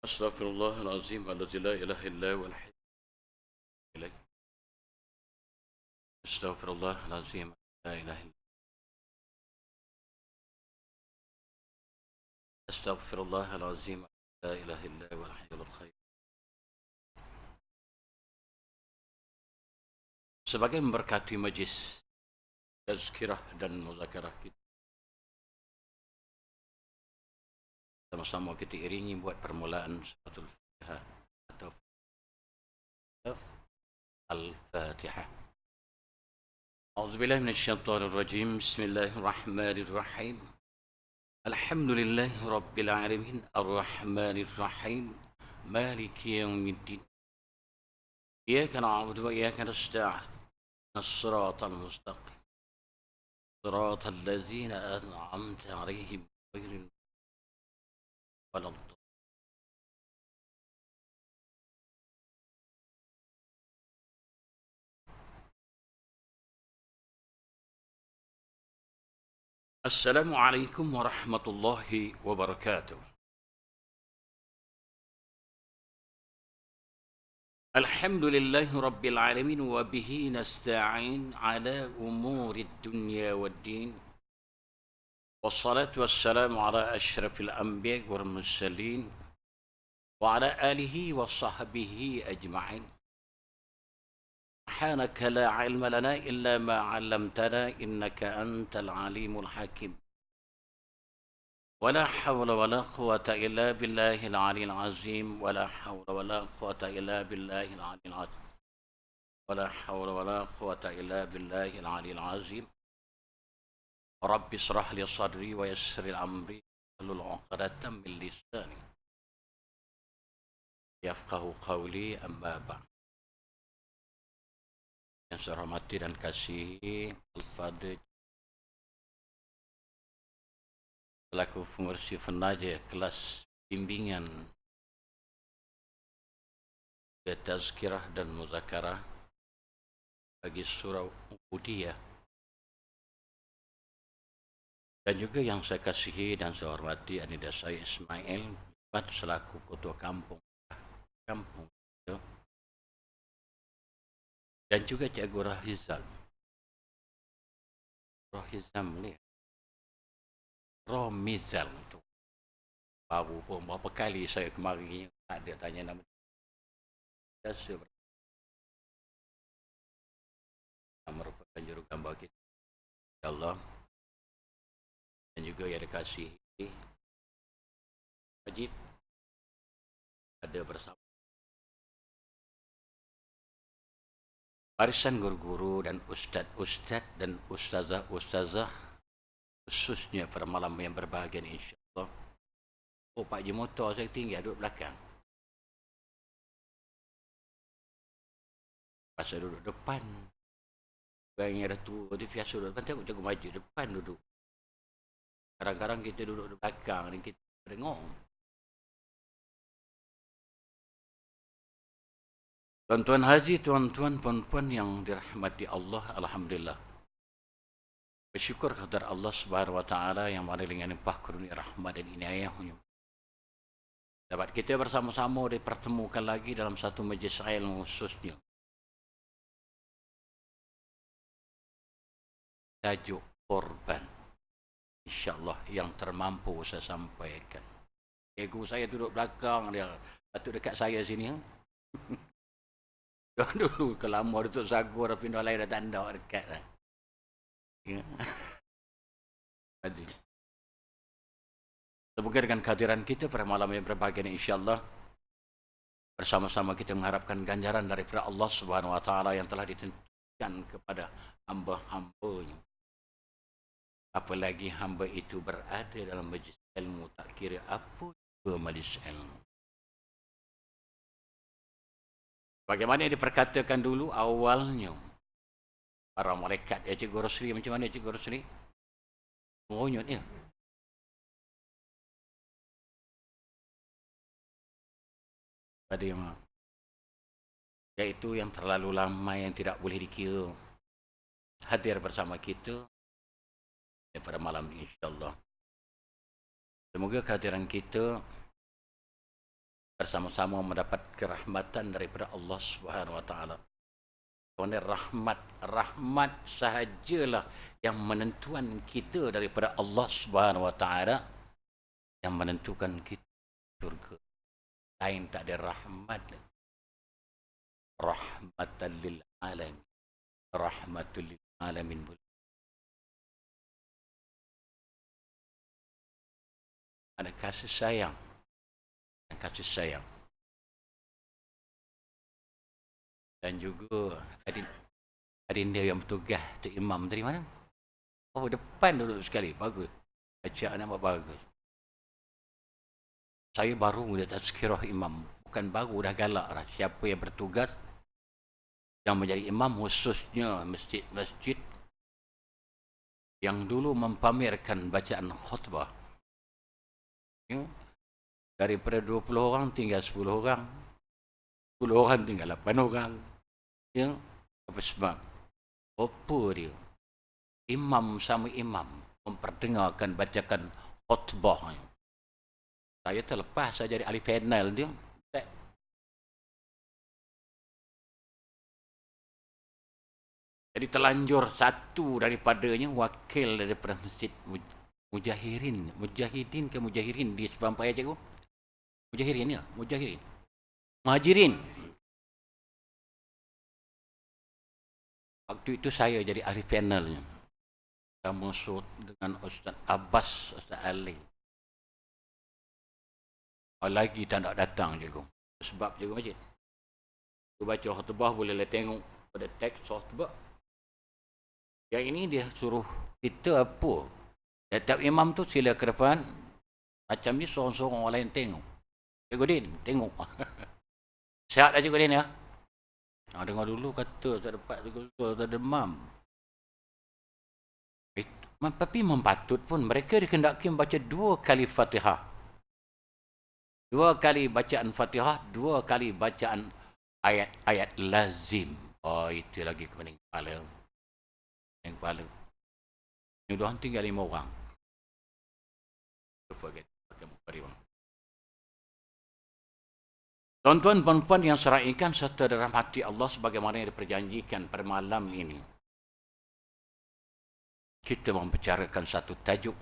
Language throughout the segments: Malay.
أستغفر الله العظيم الذي لا إله إلا هو الحي إليه. أستغفر الله العظيم لا إله إلا. أستغفر الله العظيم لا إله إلا هو الحي القيوم. Sebagai memberkati majlis tazkirah dan muzakarah kita, sama-sama kita iringi buat permulaan suratul Fatihah atau Al-Fatihah. A'udzubillahi minasyaitonir rajim. Bismillahirrahmanirrahim. Alhamdulillahi rabbil alamin arrahmanir rahim maliki yaumiddin. Iyyaka na'budu wa iyyaka nasta'in. As-siratal mustaqim. Siratal ladzina an'amta 'alaihim ghairil waladdallin. Assalamualaikum warahmatullahi wabarakatuh. Alhamdulillahi rabbil alamin wa bihi nasta'in ala umurid dunya waddin. Wassalatu wassalamu ala asyrafil anbiya wal mursalin wa ala alihi wa sahbihi ajma'in. Subhanaka la ilma lana illa ma 'allamtana innaka antal alimul hakim. ولا حول ولا قوة إلا بالله العلي العظيم ولا حول ولا قوة إلا بالله العلي العظيم ولا حول ولا قوة إلا بالله العلي العظيم. رب اشرح لي صدري ويسر لي أمري واحلل عقدة من لساني yafqahu qawli amma ba'd. Yang saya hormati dan kasihi Al-Fadhil selaku pengurus penaja kelas bimbingan tazkirah dan muzakarah bagi surah Ubudiyah, dan juga yang saya kasihi dan saya hormati Anida saya Ismail selaku ketua kampung dan juga Cikgu Rahizam Romizal tu. Baru pun berapa kali saya kemari tak ada tanya nama. Biasa merupakan jurugambar kita, InsyaAllah. Dan juga yang dikasihi Majid ada bersama barisan guru-guru dan ustaz-ustaz dan ustazah-ustazah, khususnya pada malam yang berbahagia ini, insyaAllah. Oh, Pak Haji motor saya tinggal duduk belakang. Pasal duduk depan, orang yang dah tua dia biasa duduk depan, tengok jago maju depan duduk. Kadang-kadang kita duduk di belakang dan kita tengok. Tuan-tuan haji, tuan-tuan puan-puan yang dirahmati Allah, alhamdulillah. Bersyukur kepada Allah Subhanahu wa taala yang mana dengan limpah karunia rahmat dan inayahnya dapat kita bersama-sama dipertemukan lagi dalam satu majlis ilmu, khususnya tajuk korban, insyaAllah yang termampu saya sampaikan. Cikgu saya duduk belakang, dia patut dekat saya sini. Dulu kelama duduk sagu, dah pindah lain dah tanda dekat lah. Ya. Semoga dengan kehadiran kita pada malam yang berbahagia ini, insyaAllah bersama-sama kita mengharapkan ganjaran daripada Allah Subhanahu wa taala yang telah ditentukan kepada hamba-hambanya. Apalagi hamba itu berada dalam majlis ilmu, tak kira apa juga majlis ilmu. Bagaimana yang diperkatakan dulu awalnya para malaikat, ya Cikgu Rosli, macam mana Cikgu Rosli? Monyot ya. Pada yang iaitu yang terlalu lama yang tidak boleh dikira hadir bersama kita pada malam ini, insyaAllah. Semoga kehadiran kita bersama-sama mendapat kerahmatan daripada Allah Subhanahu wa taala. Kerana rahmat sahajalah yang menentukan kita daripada Allah Subhanahu wa taala, yang menentukan kita surga. Lain tak ada rahmat. Rahmatan lil alamin. Rahmatul lil alamin. Ada kasih sayang. Dan kasih sayang. Dan juga adinda yang bertugas tu imam dari mana? Oh, depan duduk sekali. Bagus. Bacaan nampak bagus. Saya baru dah tazkirah imam. Bukan baru, dah galak dah. Siapa yang bertugas yang menjadi imam khususnya masjid-masjid yang dulu mempamerkan bacaan khutbah. Ya? Daripada 20 orang tinggal 10 orang. 10 orang tinggal 8 orang. Ya? Apa sebab? Apa dia? Imam sama imam memperdengarkan bacaan khutbah. Saya terlepas saya jadi ahli panel dia. Jadi terlanjur satu daripadanya wakil daripada masjid Mujahidin ke Mujahirin di Sepampaya cikgu? Mujahirin ya? Muhajirin. Waktu itu saya jadi ahli panelnya. Sama dengan Ustaz Abbas, Ustaz Ali. Lagi tak nak datang cikgu. Sebab cikgu masjid. Cikgu baca khutbah bolehlah tengok pada teks khutbah. Yang ini dia suruh kita apa? Setiap imam tu sila ke depan. Macam ni sorang-sorang orang lain tengok. Cikgu Din, tengok. Sihat dah Cikgu Din ya? Dengar dulu kata tak dapat tak demam. Tapi mempatut pun mereka dikendaki membaca 2 kali Fatihah. 2 kali bacaan Fatihah, 2 kali bacaan ayat-ayat lazim. Oh, itu lagi kepening kepala. Yang kepala. Yang doang tinggal 5 orang. Tuan-tuan dan puan yang seraikan serta dirahmati Allah sebagaimana yang diperjanjikan pada malam ini. Kita membicarakan satu tajuk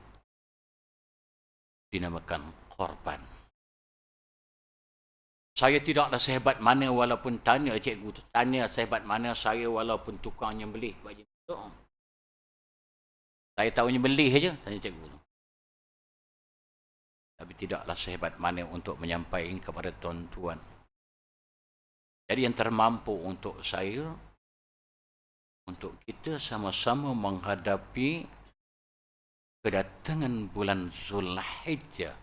dinamakan korban. Saya tidaklah sehebat mana walaupun tanya cikgu tu. Tanya sehebat mana saya walaupun tukang nyembelih. Saya tahu nyembelih saja, tanya cikgu tu. Tapi tidaklah sehebat mana untuk menyampaikan kepada tuan-tuan. Jadi yang termampu untuk saya, untuk kita sama-sama menghadapi kedatangan bulan Zulhijjah.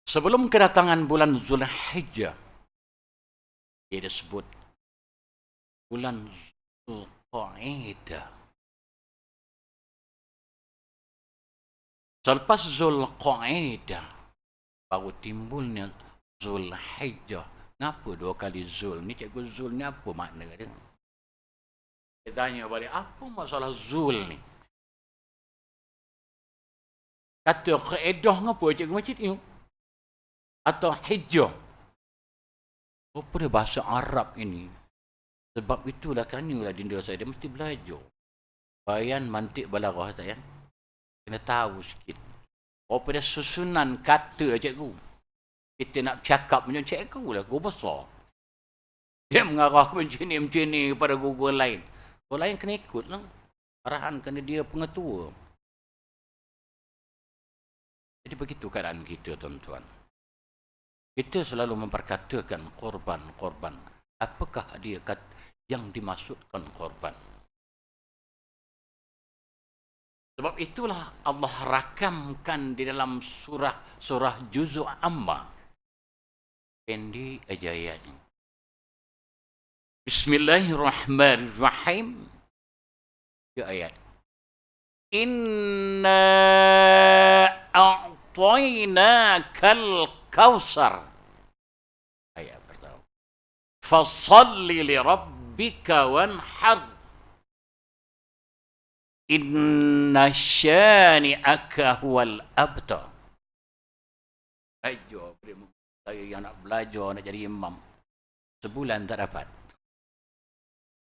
Sebelum kedatangan bulan Zulhijjah, dia disebut bulan Zulqa'dah. Selepas Zulqa'dah, baru timbulnya Zulhijjah. Kenapa 2 kali Zul? Ni cikgu Zul ni apa makna dia? Dia tanya balik, apa masalah Zul ni? Kata kaedah apa cikgu masjid ni? Atau Hijjah? Apa dia bahasa Arab ini? Sebab itulah kanyalah dinda saya, dia mesti belajar. Bayan mantik balaghah saya. Kena tahu sikit. Apa dia susunan kata cikgu? Kita nak cakap macam cikgu lah, guru besar. Dia mengarah macam ni kepada guru lain. Guru lain kena ikut lah. Arahan kerana dia pengetua. Jadi begitu keadaan kita tuan-tuan. Kita selalu memperkatakan korban. Apakah dia yang dimaksudkan korban? Sebab itulah Allah rakamkan di dalam surah Juz'u Amma. Pendek aja ayatnya. Bismillahirrahmanirrahim. Ya ayat. Inna a'tainakal kausar. Ayat pertama. Fasalli li rabbika wanhar. Inna syani'aka huwal abtar. Ayo, saya yang nak belajar, nak jadi imam. Sebulan tak dapat.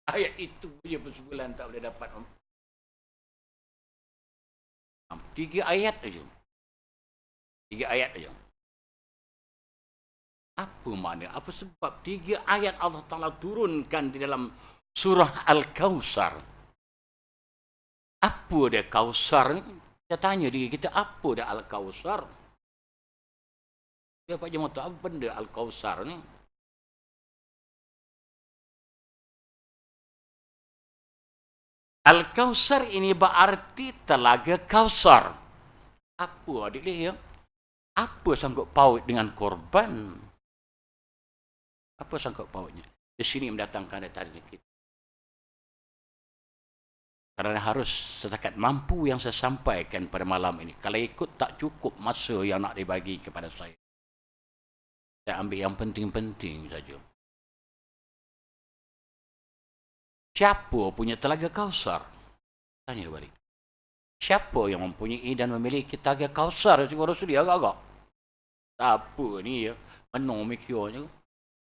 Ayat itu je pun sebulan tak boleh dapat. 3 ayat aja. 3 ayat aja. Apa makna? Apa sebab 3 ayat Allah Ta'ala turunkan di dalam surah Al-Kawthar? Apa dia Kawthar ni? Kita tanya diri kita, apa dia Al-Kawthar? Dia Pak Jemaah tahu apa benda Al-Kawthar ni? Al-Kawthar ini berarti telaga Kawthar. Apa adik dia? Apa sangkut paut dengan korban? Apa sangkut pautnya? Di sini mendatangkan tanya kita. Kerana harus setakat mampu yang saya sampaikan pada malam ini. Kalau ikut tak cukup masa yang nak dibagi kepada saya. Saya ambil yang penting-penting saja. Siapa punya telaga Kawthar? Tanya balik. Siapa yang mempunyai dan memiliki telaga Kawthar? Cikgu Rasul dia agak-agak. Apa ni ya? Mana mikirnya?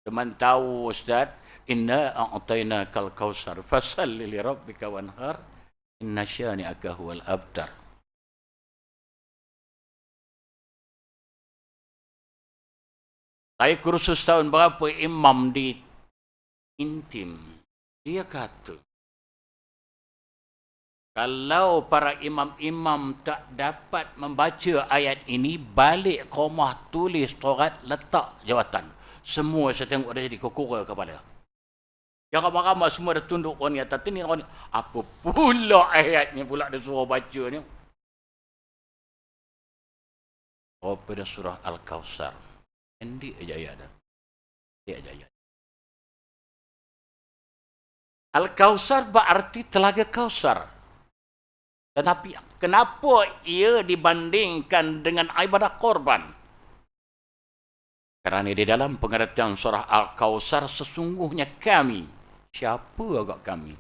Teman tahu Ustaz, inna a'tainakal Kawthar fasalli li rabbika wanhar inna syani'aka huwal abtar. Saya kursus tahun berapa imam di Intim. Dia kata, kalau para imam-imam tak dapat membaca ayat ini, balik ke rumah tulis surat, letak jawatan. Semua saya tengok dia jadi kukura kepala. Yang ramai-ramai semua dah tunduk orang ni atas ni. Apa pula ayatnya pula dia suruh baca ni? Oh, pada surah Al-Kawthar. Pendek aja ayat dah. Pendek aja ayat. Al-Kawthar berarti telaga Kawthar. Tetapi kenapa ia dibandingkan dengan ibadah korban? Kerana di dalam pengertian surah Al-Kawthar sesungguhnya kami. Siapa agak kami?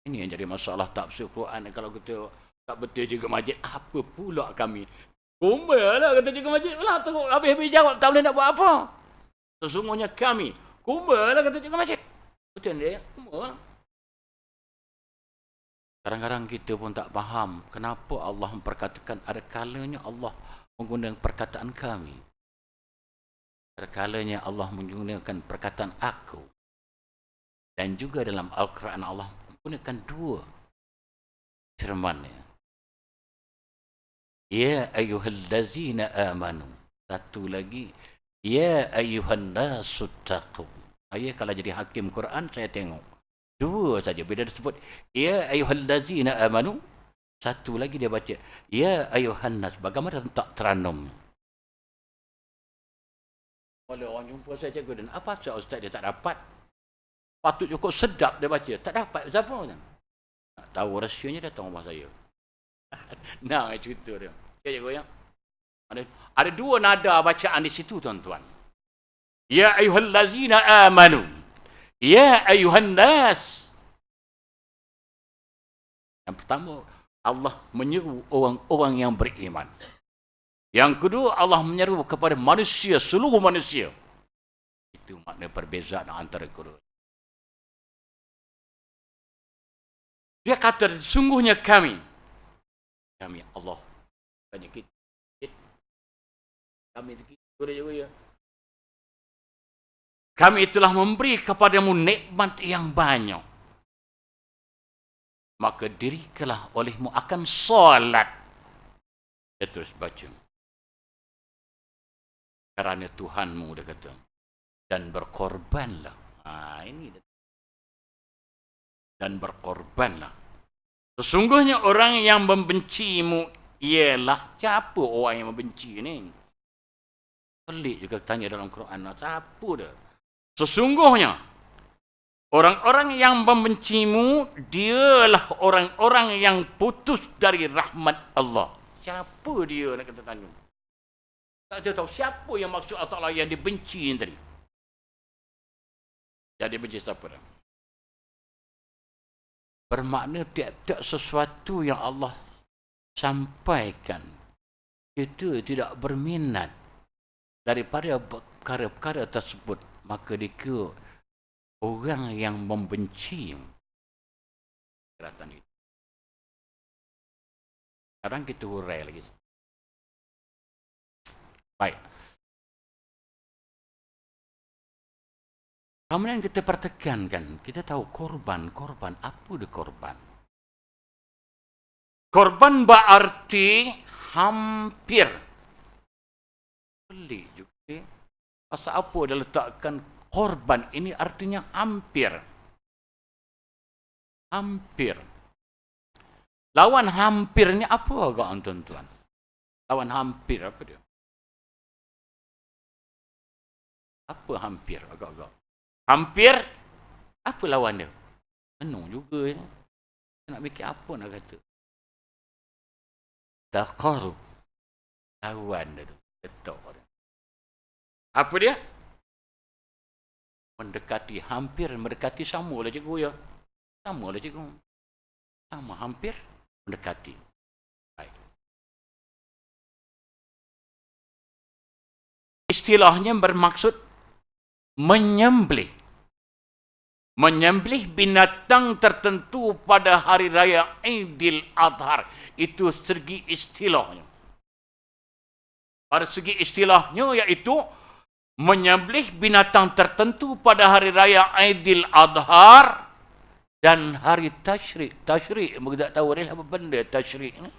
Ini yang jadi masalah tafsir Quran. Kalau kita tak betul juga masjid, apa pula kami? Kumalah kata juga masjid. Lah teruk habis-habis jawab tak boleh nak buat apa. Sesungguhnya kami. Kumalah kata juga masjid. Betul dia? Kumalah. Kadang-kadang kita pun tak faham kenapa Allah memperkatakan ada kalanya Allah menggunakan perkataan kami. Ada kalanya Allah menggunakan perkataan aku. Dan juga dalam Al-Quran Allah menggunakan 2 firman-Nya. Ya ayyuhallazina amanu. Satu lagi, ya ayyuhan nasu taqu. Saya kalau jadi hakim Quran saya tengok 2 saja. Bila disebut ya ayyuhallazina amanu, satu lagi dia baca ya ayyuhan nas. Bagaimana tak teranum? Kalau orang jumpa saya cikgu dan apa sebab ustaz dia tak dapat? Patut cukup sedap dia baca. Tak dapat siapa macam? Tak tahu rahsianya datang rumah saya. Nah, cerita dia. Ya cikgu ya. Ada 2 nada bacaan di situ tuan-tuan. Ya ayyuhallazina amanu. Ya ayuhan nas. Yang pertama, Allah menyeru orang-orang yang beriman. Yang kedua, Allah menyeru kepada manusia, seluruh manusia. Itu makna perbezaan antara kedua. Dia kata, sungguhnya kami Allah. Tanya kita. Kami kita juga ya. Kami telah memberi kepadamu nikmat yang banyak. Maka dirikanlah olehmu akan solat. Dia terus baca. Kerana Tuhanmu, dia kata. Dan berkorbanlah. Ini dia. Dan berkorbanlah. Sesungguhnya orang yang membencimu ialah siapa orang yang membenci ni? Pelik juga tanya dalam Quran. Siapa dia? Sesungguhnya orang-orang yang membencimu dialah orang-orang yang putus dari rahmat Allah. Siapa dia nak kita tanya? Tak tahu siapa yang maksud Allah Ta'ala yang dibenci tadi. Jadi benci siapa dah? Bermakna tiap-tiap sesuatu yang Allah sampaikan, kita tidak berminat daripada perkara-perkara tersebut, maka dikira orang yang membenci keratan itu. Sekarang kita hurai lagi. Baik. Kemudian kita pertekankan, kita tahu korban, apa dia korban? Korban berarti hampir. Pelik juga. Pasal apa dia letakkan korban ini artinya hampir. Hampir. Lawan hampir ni apa agak tuan-tuan? Lawan hampir apa dia? Apa hampir agak-agak? Hampir, apa lawan dia? Menung juga. Nak fikir apa nak kata? Taqarrub. Lawan dia tu. Ketok dia. Apa dia? Mendekati. Hampir mendekati, sama lah cikgu ya. Sama lah cikgu. Sama, hampir mendekati. Baik. Istilahnya bermaksud menyembelih. Menyembelih binatang tertentu pada hari raya Aidil Adha. Itu segi istilahnya. Pada segi istilahnya iaitu menyembelih binatang tertentu pada hari raya Aidil Adha dan hari Tasyrik. Tasyrik, kita tak tahu ni apa benda Tasyrik ni.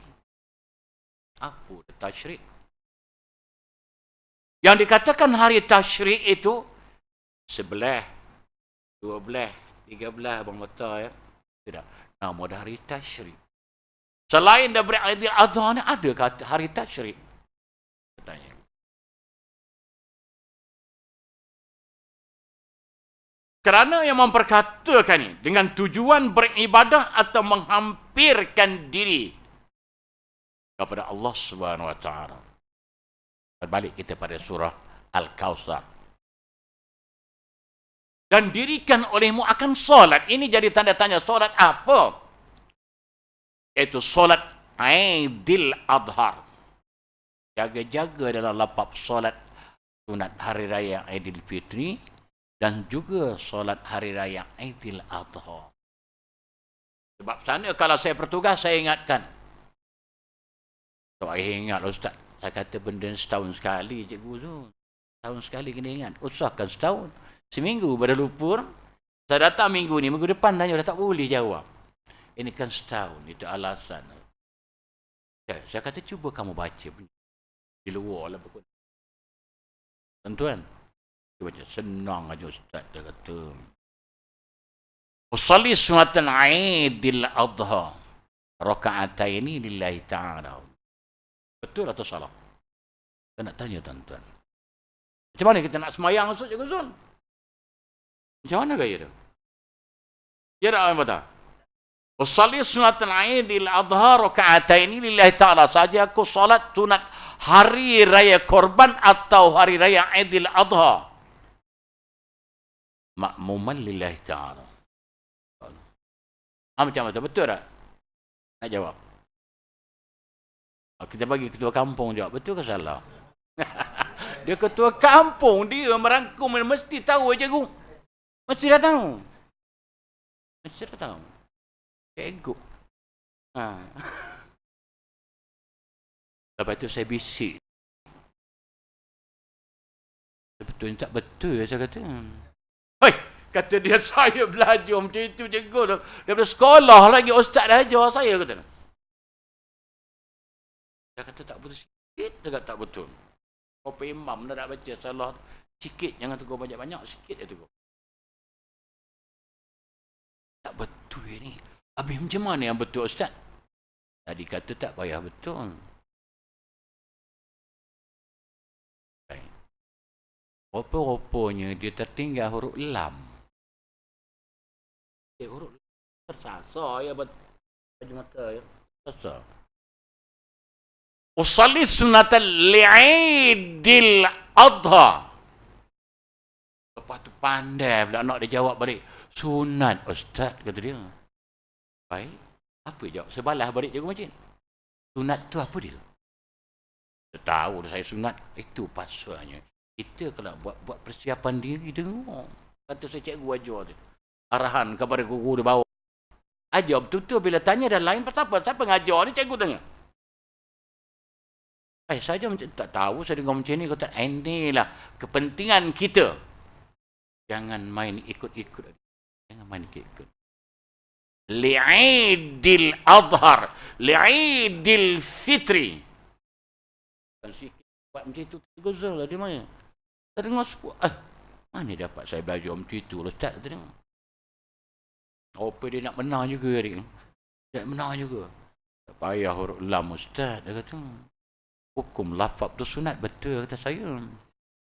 Apa Tasyrik? Yang dikatakan hari Tasyrik itu 11, 12, 13 abang mata ya. Tidak. Nama dah hari Tasyrik. Selain daripada Aidil Adha ni ada kata hari Tasyrik? Katanya. Kerana yang memperkatakan ini dengan tujuan beribadah atau menghampirkan diri kepada Allah Subhanahu Wa Taala. Berbalik kita pada surah Al-Kautsar. Dan dirikan olehmu akan solat. Ini jadi tanda tanya, solat apa? Itu solat Aidil Adha. Jaga-jaga dalam lapap solat sunat hari raya Aidil Fitri dan juga solat hari raya Aidil Adha. Sebab sana kalau saya bertugas, saya ingatkan. Saya ingat Ustaz, saya kata benda setahun sekali cikgu tu. Setahun sekali kena ingat. Usahakan setahun. Seminggu pada lupa. Saya datang minggu ni, minggu depan tanya dah tak boleh jawab. Ini kan setahun, itu alasan. Saya kata cuba kamu baca di luar lah. Tuan-tuan, baca senang aja Ustaz dia kata. Usalli sunatan Aidil Adha raka'ataini lillahi ta'ala. Betul atau salah? Saya nak tanya tuan-tuan. Macam mana kita nak semayang Ustaz Cikgu Zul? Macam mana gaya tu? Ya tak apa tak? Usalli sunatan Aidil Adha raka'ataini lillahi ta'ala. Saja aku salat sunat hari raya korban atau hari raya Aidil Adha. Makmuman lillahi ta'ala. Macam mana? Betul tak? Nak jawab. Kita bagi ketua kampung jawab. Betul ke salah? Dia ketua kampung. Dia merangkum. Mesti tahu cikgu. Mesti dah tahu. Mesti dah tahu. Ego. Lepas tu saya bisik. Betul tak betul saya kata. Hei, kata dia saya belajar macam itu cikgu. Daripada sekolah lagi ustaz dah ajar saya kata. Dia kata tak betul sikit, dia kata tak betul. Apa imam dah nak baca salah sikit, jangan tegur banyak-banyak, sikit dia tegur. Tak betul ni. Habis macam mana yang betul ustaz? Tadi kata tak payah betul. Rupa-rupanya dia tertinggal huruf lam. Huruf tersasar ya baju mata ya. Tersasar. Usalli sunatan li'idil adha. Lepas tu pandai pula nak dia jawab balik. Sunat ustaz kata dia. Baik. Apa jawab? Sebalah balik cikgu Majid. Sunat tu apa dia? Dia tahu saya sunat. Itu pasalnya. Kita kalau buat persiapan diri dengar. Kata saya cikgu ajar tu. Arahan kepada guru di bawah. Ajar betul-betul bila tanya dan lain pasal apa? Siapa ngajar ni cikgu tanya. Saja macam tak tahu saya dengar macam ni. Kata inilah kepentingan kita. Jangan main ikut-ikut. Jangan main ikut-ikut. Li'idil adhar. Li'idil fitri. Kan sikit buat macam itu. Gozal lah dia main. Saya dengar sebuah. Mana dapat saya belajar macam itu. Ustaz tu dengar. Apa dia nak menang juga hari ni. Dia nak menang juga. Tak payah huruf lam Ustaz. Dia kata. Hukum lafaz tu sunat. Betul kata saya.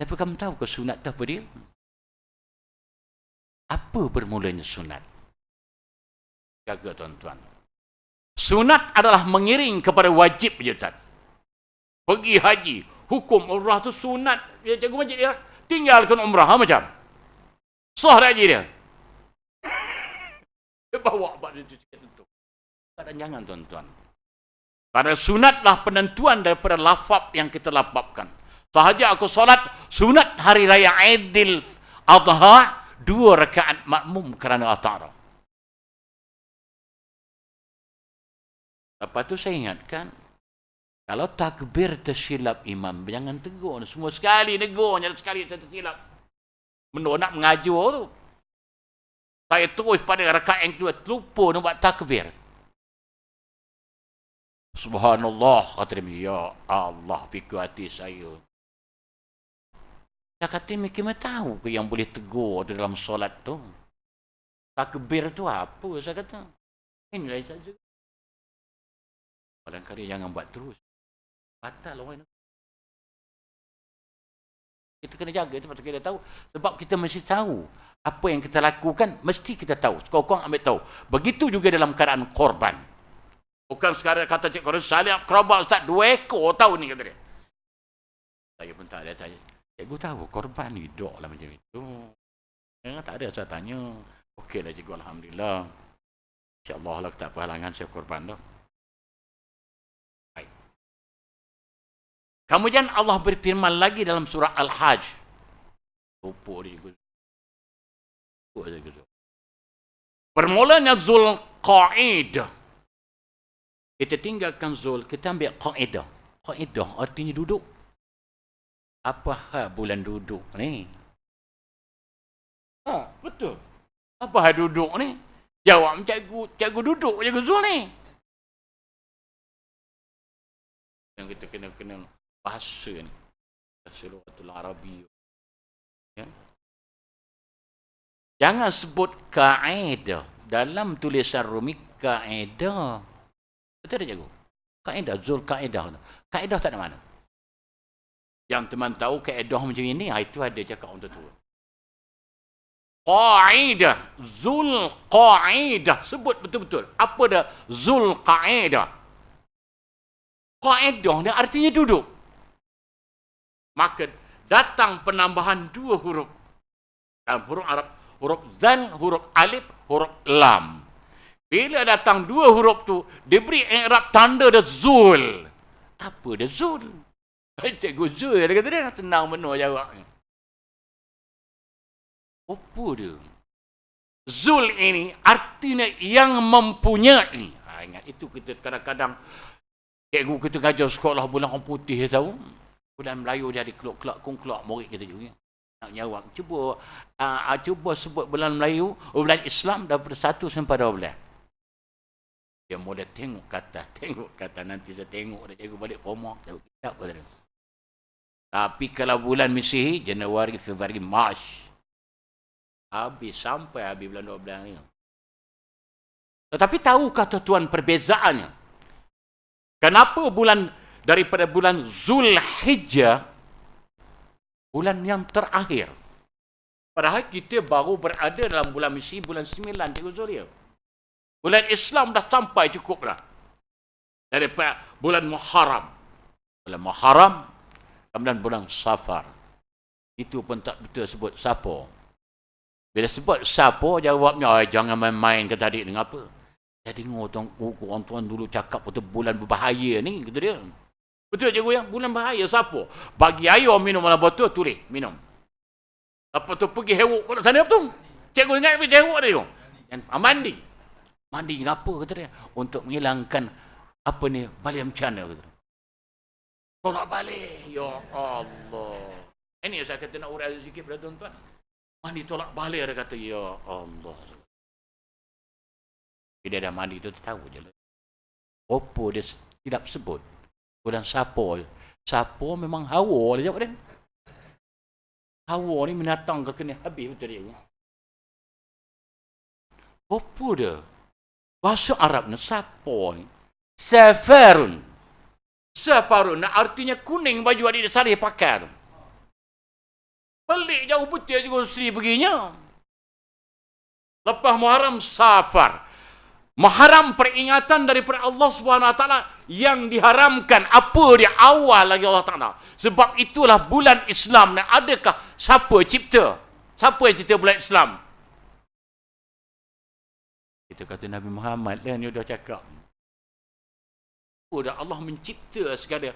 Tapi kamu tahu ke sunat tu apa dia? Apa bermulanya sunat? Jaga tuan-tuan. Sunat adalah mengiring kepada wajib je Ustaz. Pergi haji. Hukum umrah tu sunat. Ya, cikgu Majid dia. Tinggalkan umrah. Macam. Sah haji dia. Dia bawa pada itu sikit tentu. Dan jangan tuan-tuan. Karena sunatlah penentuan daripada lafaz yang kita lafazkan. Sahaja aku solat sunat hari raya Aidil Adha 2 rakaat makmum kerana atara. Lepas tu saya ingatkan, kalau takbir tersilap imam, jangan tegur. Semua sekali negur, jangan sekali saya tersilap. Benda nak mengajar tu. Saya terus pada rakaat yang kedua, lupa nak buat takbir. Subhanallah, kata dia, ya Allah, fikir hati saya. Saya kata, mereka tahu ke yang boleh tegur dalam solat tu? Takbir tu apa, saya kata. Inilah saja. Kadang-kadang jangan buat terus. Batal orang ini. Kita kena jaga itu pasal kita tahu. Sebab kita mesti tahu. Apa yang kita lakukan, mesti kita tahu. Sekurang-kurang ambil tahu. Begitu juga dalam keadaan korban. Bukan sekarang kata Cik Korban, saya korban Ustaz 2 ekor tahu ni, kata dia. Saya pun tak ada tanya. Cikgu tahu korban ni dok lah macam itu. Tak ada saya tanya. Okeylah cikgu, alhamdulillah. InsyaAllah lah tak apa halangan saya korban dah. Baik. Kemudian Allah berfirman lagi dalam surah Al-Hajj. Lupa dia cikgu. Lupa saya cikgu. Permulanya Zulqaidah. Kita tinggalkan Zul, kita ambil Qaidah. Qaidah artinya duduk. Apa hal bulan duduk ni? Betul. Apa hal duduk ni? Jawab cikgu duduk, cikgu Zul ni. Yang kita kena bahasa ni. Bahasa Lughatul Arabi. Ya. Jangan sebut kaidah. Dalam tulisan Rumi, kaidah. Betul tak cikgu? Kaedah, Zul kaedah. Kaedah tak ada mana. Yang teman tahu kaedah macam ini, itu ada cakap orang tua. Qaedah, Zul Qaedah. Sebut betul-betul. Apa dah Zul Qaedah? Qaedah ni artinya duduk. Maka datang penambahan 2 huruf. Dalam huruf Arab. Huruf Zal, huruf Alif, huruf Lam. Bila datang 2 huruf tu, diberi i'rab tanda dah Zul. Apa dah Zul? Cikgu Zul, dia kata dia senang benar jawabnya. Apa dia? Zul ini artinya yang mempunyai. Ingat itu kita kadang-kadang cikgu kita ngajar sekolah bulan orang putih tahu. Bulan Melayu jadi kelak-kelak kung-kelak murid kita juga. Nak jawab. Cuba sebut bulan Melayu, bulan Islam daripada 1 sampai 12. Dia mula tengok kata. Nanti saya tengok dia cikgu balik rumah. Tengok kitab kata dia. Tapi kalau bulan Mesihi, Januari, Februari, Mac. Habis bulan 12 ni. Tetapi tahukah tuan perbezaannya? Kenapa daripada bulan Zulhijjah, bulan yang terakhir. Padahal kita baru berada dalam bulan Mesihi, bulan 9, cikgu Zulia. Bulan Islam dah sampai cukup dah. Daripada bulan Muharram. Bulan Muharram, kemudian bulan Safar. Itu pun tak betul sebut siapa. Bila sebut siapa, jawabnya, jangan main-main ke tadi dengan apa. Saya dengar orang tuan dulu cakap betul bulan berbahaya ni, kata dia. Betul cikgu ya? Bulan bahaya siapa? Bagi air minum dalam botol, tulis, minum. Lepas tu pergi hewuk kat sana betul. Cikgu ingat pergi hewuk dia. Mandi. Mandi kenapa kata dia? Untuk menghilangkan apa ni, balik macam mana kata. Tolak balik. Ya Allah. Ini saya kata nak urai sikit pada tuan-tuan. Mandi tolak balik dia kata, ya Allah. Dia dah mandi tu tahu je lah. Apa dia tidak sebut? Bulan Sapor. Sapor memang hawa dia jawab dia. Hawa ni menatang ke kena habis betul dia. Apa dia? Bahasa Arabnya Sapor ni. Safarun. Safarun artinya kuning baju adik Saleh pakai tu. Pelik jauh putih juga Sri perginya. Lepas Muharram Safar. Muharram peringatan daripada Allah SWT yang diharamkan apa dia awal lagi Allah Ta'ala. Sebab itulah bulan Islam. Adakah siapa cipta? Siapa yang cipta bulan Islam? Kita kata Nabi Muhammad lah ni dah cakap. Dah Allah mencipta segala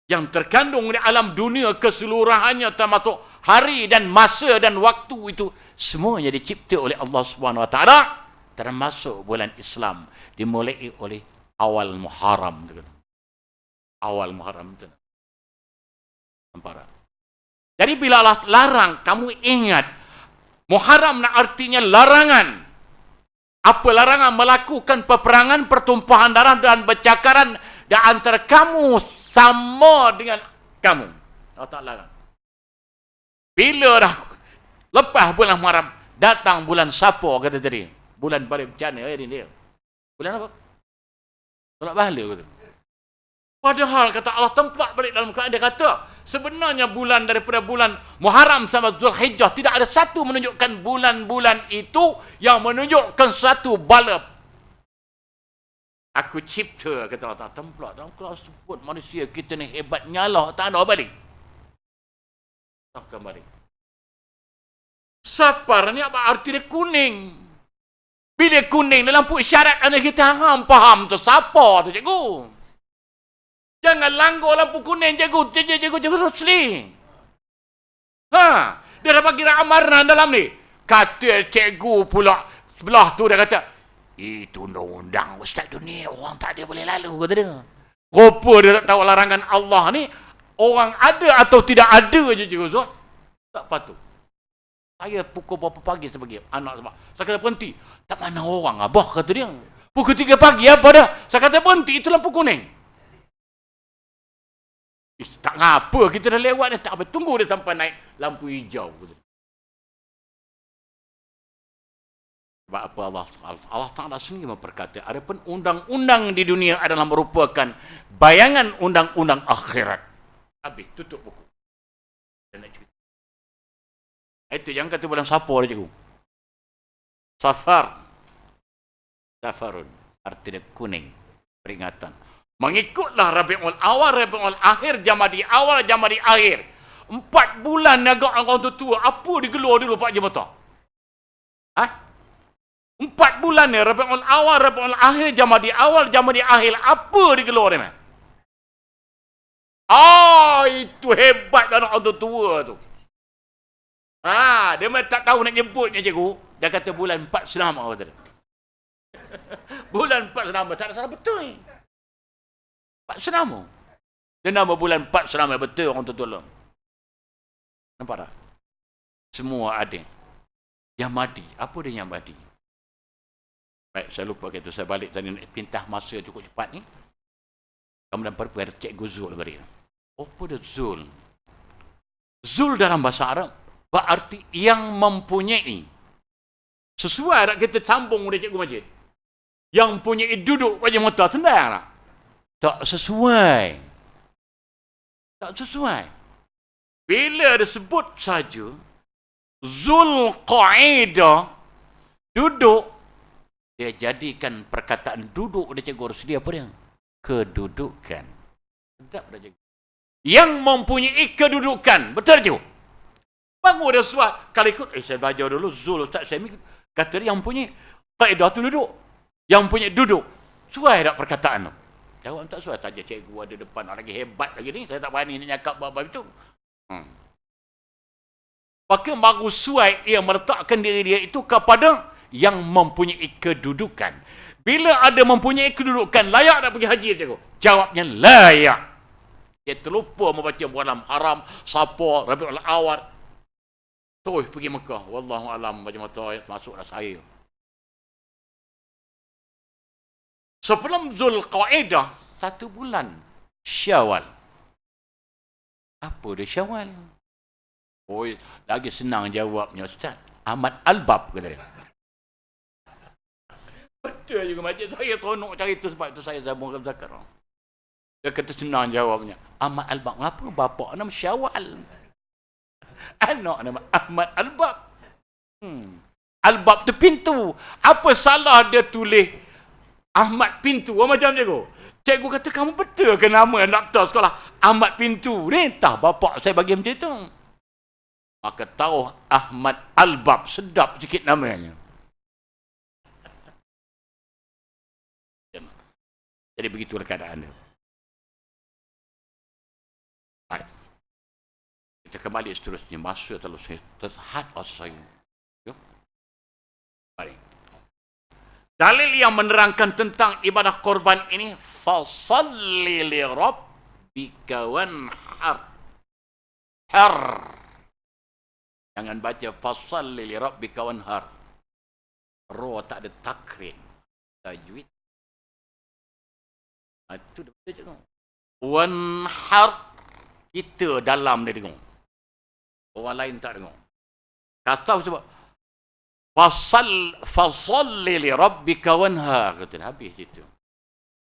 yang terkandung di alam dunia keseluruhannya termasuk hari dan masa dan waktu itu semuanya dicipta oleh Allah Subhanahu Wa Taala termasuk bulan Islam dimulai oleh awal Muharram. Awal Muharram itu. Nampak. Jadi bila Allah larang, kamu ingat Muharram artinya larangan. Apa larangan? Melakukan peperangan, pertumpahan darah dan bercakaran di antara kamu sama dengan kamu. Allah tak larang. Bila dah lepas bulan Muharram, datang bulan Sapor kata tadi. Bulan paling bencana ni dia. Bulan apa? Tolak bahala kata. Padahal kata Allah tempat balik dalam Quran dia kata sebenarnya bulan daripada bulan Muharram sampai Zulhijjah tidak ada satu menunjukkan bulan-bulan itu yang menunjukkan satu bala. Aku cipta kata Allah tak tempat dalam kelas sebut manusia kita ni hebatnya Allah tak ada balik. Tak kembali. Safar ni apa arti dia kuning? Bila kuning dalam lampu isyarat anak kita faham tu siapa tu cikgu? Jangan langgar lampu kuning cikgu Rusli. Dia dah bagi amaran dalam ni. Kata cikgu pula sebelah tu dia kata, itu undang-undang Ustaz dunia, orang tak ada boleh lalu kata dia. Rupa dia tak tahu larangan Allah ni, orang ada atau tidak ada je cikgu Zul. Tak patut. Saya pukul berapa pagi saya pergi anak sebab. Saya kata berhenti. Tak mana orang abah kata dia. Pukul 3 pagi apa dah? Saya kata berhenti itu lampu kuning. Tak ngapa kita dah lewat ni, tak apa. Tunggu dia sampai naik lampu hijau. Sebab apa Allah Ta'ala sendiri berkata, adapun undang-undang di dunia adalah merupakan bayangan undang-undang akhirat. Habis, tutup buku. Itu yang kata bulan Sapor cikgu. Safar. Safarun. Artinya kuning. Peringatan. Mengikutlah Rabiul Awal, Rabiul Akhir, Jamadi Awal, Jamadi Akhir. 4 bulan agak orang tua. Apa digelar dulu Pak Jemata? 4 bulan ni Rabiul Awal, Rabiul Akhir, Jamadi Awal, Jamadi Akhir. Apa digelar ni? Itu hebat anak orang tua tu. Dia memang tak tahu nak jemputnya cikgu. Dia kata bulan 4 senama kata dia. Bulan 4 senama tak ada salah betul ni. 4 senama. Dia nama bulan 4 senama betul orang tu tolong. Nampak tak? Semua ada. Yang madi. Apa dia yang madi? Baik, saya lupa kata saya balik tadi nak pintah masa cukup cepat ni. Kemudian pergi cikgu Zul beri. Apa dia Zul? Zul dalam bahasa Arab berarti yang mempunyai. Sesuai tak kita sambung oleh Cikgu Majid? Yang mempunyai duduk wajah mata senang tak? Tak sesuai. Tak sesuai. Bila disebut saja Zulqaidah duduk, dia jadikan perkataan duduk oleh Cikgu Rusli apa dia? Kedudukan. Sedap dah Cikgu. Yang mempunyai kedudukan. Betul Cikgu? Bangun dia suat. Kalau ikut, saya belajar dulu Zul Ustaz Syamil kata dia yang punya kaedah tu duduk. Yang punya duduk. Suai tak perkataan tu? Jawab tak suai. Tanya cikgu ada depan lagi hebat lagi ni. Saya tak berani nak cakap bab-bab itu. Maka baru suai ia meletakkan diri dia itu kepada yang mempunyai kedudukan. Bila ada mempunyai kedudukan, layak tak pergi haji, cikgu? Jawabnya layak. Dia terlupa membaca bulan haram, Safar, Rabiul Awal. Terus pergi Mekah. Wallahu alam, baca mata ayat masuklah saya. Sebelum Zulqaidah, 1 bulan Syawal. Apa dia Syawal? Oh, lagi senang jawabnya, Ustaz. Ahmad Albab, kata dia. Betul juga macam saya tronok cari itu sebab itu saya sambung zakar. Dia kata senang jawabnya. Ahmad Albab. Kenapa bapa nama Syawal? Anak nama Ahmad Albab. Albab tu pintu. Apa salah dia tulis Ahmad Pintu? Macam cikgu. Cikgu kata kamu betul ke nama doktor sekolah Ahmad Pintu? Ni entah bapa saya bagi macam tu. Maka tahu Ahmad Albab, sedap sikit namanya. Jadi begitulah keadaan dia. Baik. Kita kembali seterusnya. Masa terlalu terhad saya. Yuk. Baik. Dalil yang menerangkan tentang ibadah korban ini, fasalli li rabbika wanhar. Jangan baca fasalli li rabbika wanhar. Ra tak ada takrin. Tajwid. Itu dia betul tengok. Wanhar, kita dalam dia tengok. Orang lain tak tengok. Kata sebab fasalli li rabbika wanhar, kata habis itu.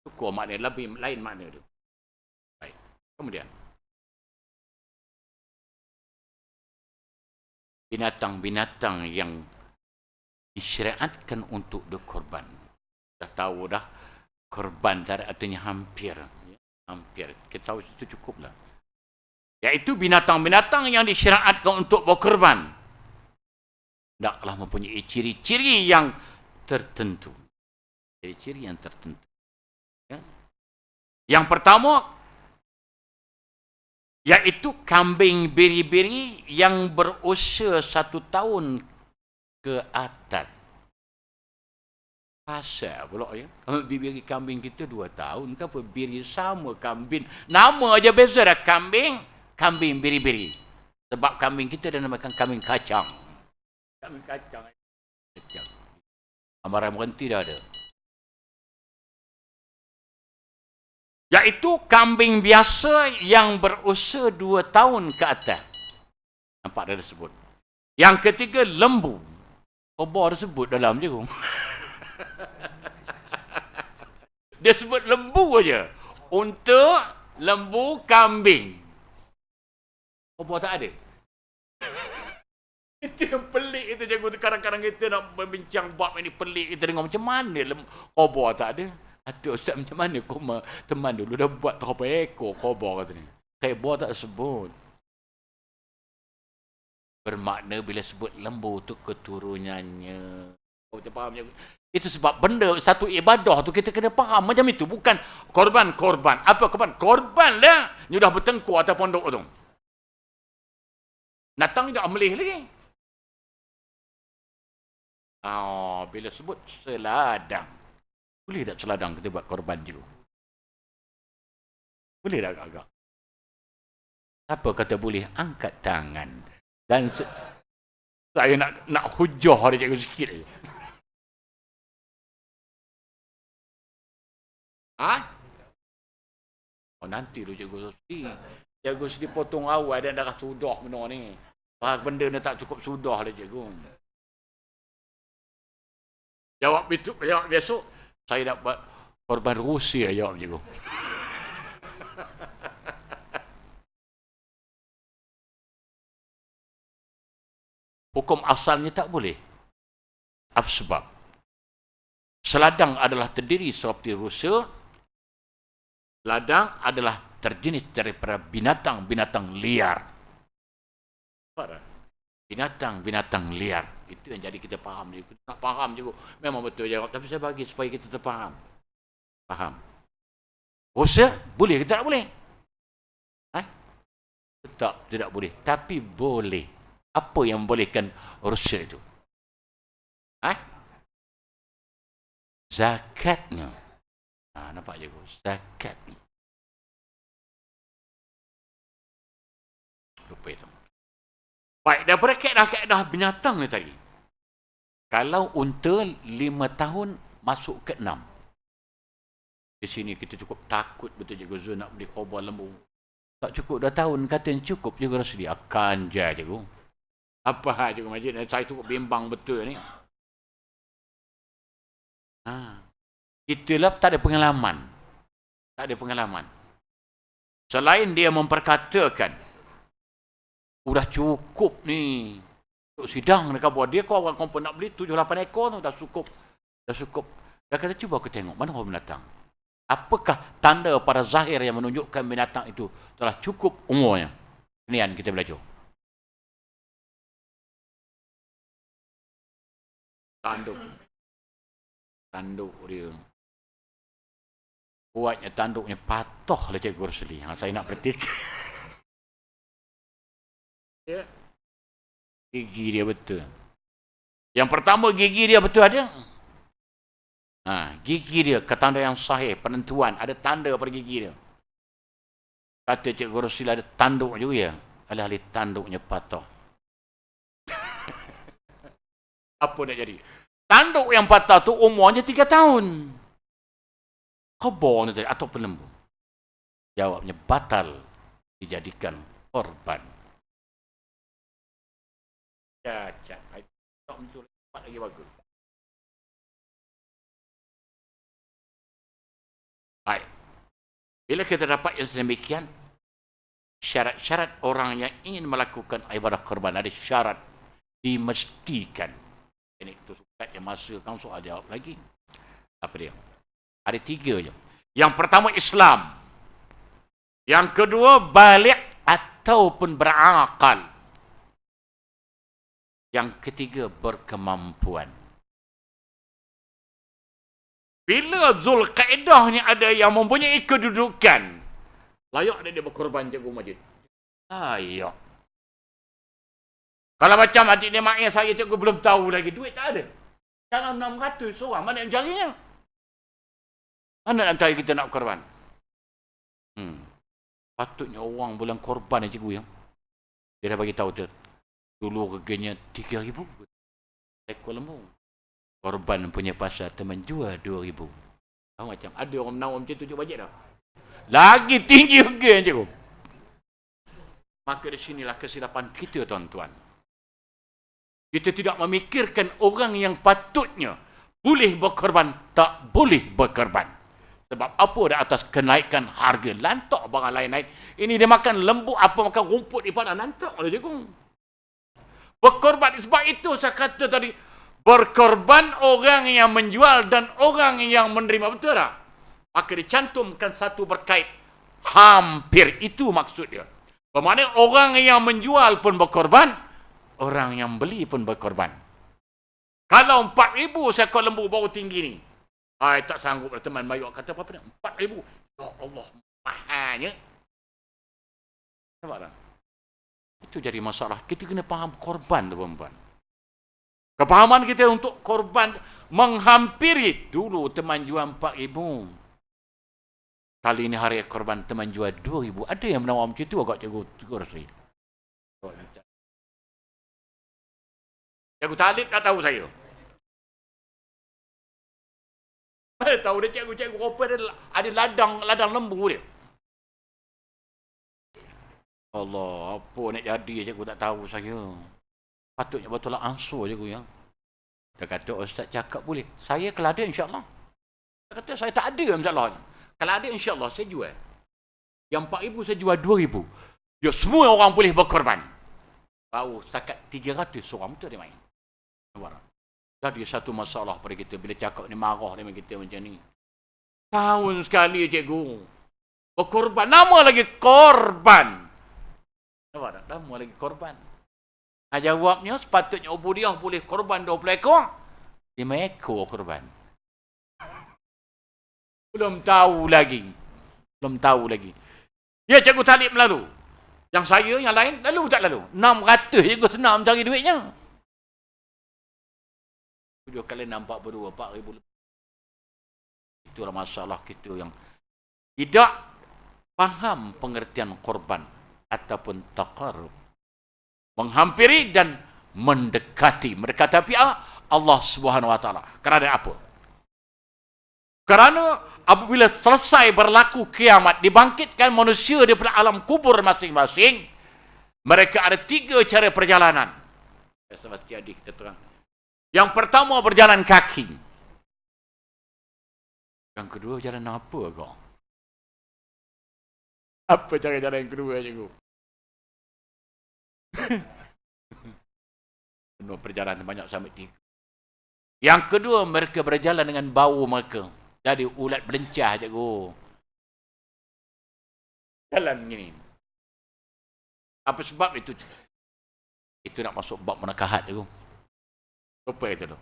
Cukup makna lebih lain makna dia. Baik. Kemudian binatang-binatang yang disyariatkan untuk dikorban. Dah tahu dah korban dari artinya hampir. Hampir. Kita tahu itu cukuplah. Iaitu binatang-binatang yang disyariatkan untuk berkorban. Hendaklah mempunyai ciri-ciri yang tertentu. Ciri-ciri yang tertentu. Ya. Yang pertama, iaitu kambing biri-biri yang berusia 1 tahun ke atas. Pasal pula ya. Kalau biri kambing kita 2 tahun ke apa? Biri sama kambing. Nama aja beza dah. Kambing biri-biri. Sebab kambing kita dah namakan kambing kacang. Kambing kacang. Amaran berhenti dah ada. Iaitu kambing biasa yang berusia 2 tahun ke atas. Nampak dah disebut. Yang ketiga, lembu. Khabar disebut dalam je. Dia sebut lembu aja. Unta, lembu, kambing. Khabar tak ada. Itu yang pelik itu, cikgu. Kadang-kadang kita nak berbincang bab ini pelik. Kita dengar macam mana khabar tak ada. Atuk Ustaz, macam mana koma teman dulu dah buat berapa ekor khabar kata ni. Khabar tak sebut. Bermakna bila sebut lembu tu keturunannya. Kita faham je. Itu sebab benda satu ibadah tu kita kena faham macam itu. Bukan korban. Apa korban? Korban lah. Ni dah bertengkur atas pondok tu. Natang tak melih lagi. Bila sebut seladang. Boleh tak seladang kita buat korban dulu? Boleh tak agak-agak? Apa kata boleh? Angkat tangan. Dan saya nak hujah dia cikgu sikit aja. Nanti lu cikgu Sri. Cikgu Sri potong awal dan dah sudah benda ni. Benda ni tak cukup sudah lah cikgu. Jawab besok. Saya nak buat korban Rusia, jawab cikgu. Hukum asalnya tak boleh. Apa sebab? Seladang adalah terdiri seperti Rusia. Seladang adalah terjenis daripada binatang-binatang liar. Binatang-binatang liar. Itu yang jadi kita faham je. Kita nak faham je. Memang betul jawab. Tapi saya bagi supaya kita terfaham. Faham. Rosak boleh ke tak boleh? Tetap tidak boleh. Tapi boleh. Apa yang membolehkan rosak itu? Zakatnya. Nampak je. Zakatnya. Lupa itu. Baik, daripada kaedah binatang ni tadi. Kalau unta 5 tahun masuk ke 6. Di sini kita cukup takut betul Cikgu Zul nak beli korban lembu. Tak cukup 2 tahun, kata yang cukup Cikgu Rosli. Akan je Cikgu. Apa Cikgu Majid? Saya cukup bimbang betul ni. Itulah tak ada pengalaman. Tak ada pengalaman. Selain dia memperkatakan, udah cukup ni. Untuk sidang dekat buat dia, kau orang kompon nak beli 7-8 ekor tu, dah cukup. Dah cukup. Dia kata, cuba aku tengok, mana orang binatang? Apakah tanda pada zahir yang menunjukkan binatang itu telah cukup umurnya? Ini yang kita belajar. Tanduk. Tanduk dia. Kuatnya tanduknya patuh lah Cikgu Rosli. Saya nak perhatikan. Ya. Gigi dia betul. Yang pertama gigi dia betul ada. Gigi dia, ketanda yang sahih, penentuan, ada tanda pada gigi dia. Kata Cikgu Rosli ada tanduk juga ya. Alih-alih tanduknya patah. Apa nak jadi? Tanduk yang patah tu umurnya 3 tahun. Khabar ni tadi, atau pelembu. Jawabnya batal dijadikan korban. Cacat. Tak muncul lagi bagus. Baik. Bila kita dapat yang sedemikian, syarat-syarat orang yang ingin melakukan ibadah korban ada syarat dimestikan. Ini itu yang masa kamu soal jawab lagi. Apa dia? Ada 3 je. Yang pertama Islam. Yang kedua balik ataupun berakal. Yang ketiga berkemampuan. Bila Zulkaidah ni ada yang mempunyai kedudukan, layak dia berkorban Cikgu Majid? Layak. Kalau macam adik dia maknya saya Cikgu belum tahu lagi, duit tak ada. Dalam 600 seorang, mana yang carinya? Mana yang cari kita nak korban? Patutnya orang bulan korban ni Cikgu ya. Dia dah bagi tahu tu. Dulu reganya 3,000 ekor lembu. Korban punya pasal teman jual 2,000. Tahu macam ada orang menawar macam tu je bajet dah. Lagi tinggi harga Cikgu. Maka di sinilah kesilapan kita tuan-tuan. Kita tidak memikirkan orang yang patutnya boleh berkorban, tak boleh berkorban. Sebab apa dah atas kenaikan harga. Lantak barang lain naik. Ini dia makan lembu, apa makan rumput di padang. Lantak oleh Cikgu. Berkorban. Sebab itu saya kata tadi, berkorban orang yang menjual dan orang yang menerima. Betul tak? Maka dicantumkan satu berkait. Hampir itu maksudnya. Bermakna orang yang menjual pun berkorban, orang yang beli pun berkorban. Kalau 4,000 seekor lembu baru tinggi ni, tak sanggup lah teman Mayuk kata apa ni? 4,000. Ya Allah, mahalnya. Nampak tak? Itu jadi masalah. Kita kena faham korban tu perempuan. Kepahaman kita untuk korban menghampiri. Dulu teman jual 4,000. Kali ini hari korban teman jual 2,000. Ada yang menawar macam tu agak Cikgu Rosli. Cikgu Talib tak tahu saya. Mana tahu dia cikgu-cikgu apa ada ladang lembu dia. Allah, apa nak jadi cikgu tak tahu saya. Patutnya betul lah ansur cikgu ya. Dia kata ustaz cakap boleh. Saya kalau ada insya-Allah. Dia kata saya tak ada insya-Allah. Kalau ada insya-Allah saya jual. Yang 4,000 saya jual 2,000. Ya semua orang boleh berkorban. Baru setakat 300 orang betul dia main. Jadi satu masalah pada kita bila cakap ni marah dengan kita macam ni. Tahun sekali cikgu. Berkorban. Nama lagi korban. Nampak tak? Nama lagi korban. Jawabnya sepatutnya ubudiah boleh korban 20 ekor. 5 ekor korban. Belum tahu lagi. Ya, Cikgu Talib lalu. Yang saya, yang lain, lalu tak lalu. 600 cikgu senang cari duitnya. Tujuh kali nampak berdua, 4,000 lebih. Itulah masalah kita yang tidak faham pengertian korban ataupun taqarrub. Menghampiri dan mendekati. Mendekati Allah Subhanahu wa taala. Kerana apa? Kerana apabila selesai berlaku kiamat, dibangkitkan manusia daripada alam kubur masing-masing, mereka ada 3 cara perjalanan. Seperti adik kita terang. Yang pertama berjalan kaki. Yang kedua jalan apa kau? Apa cara jalan yang kedua, cikgu? Penuh perjalanan banyak sampai 3. Yang kedua, mereka berjalan dengan bau mereka. Jadi ulat belencah, cikgu. Jalan begini. Apa sebab itu? Itu nak masuk bab menakahat, cikgu. Apa itu tu?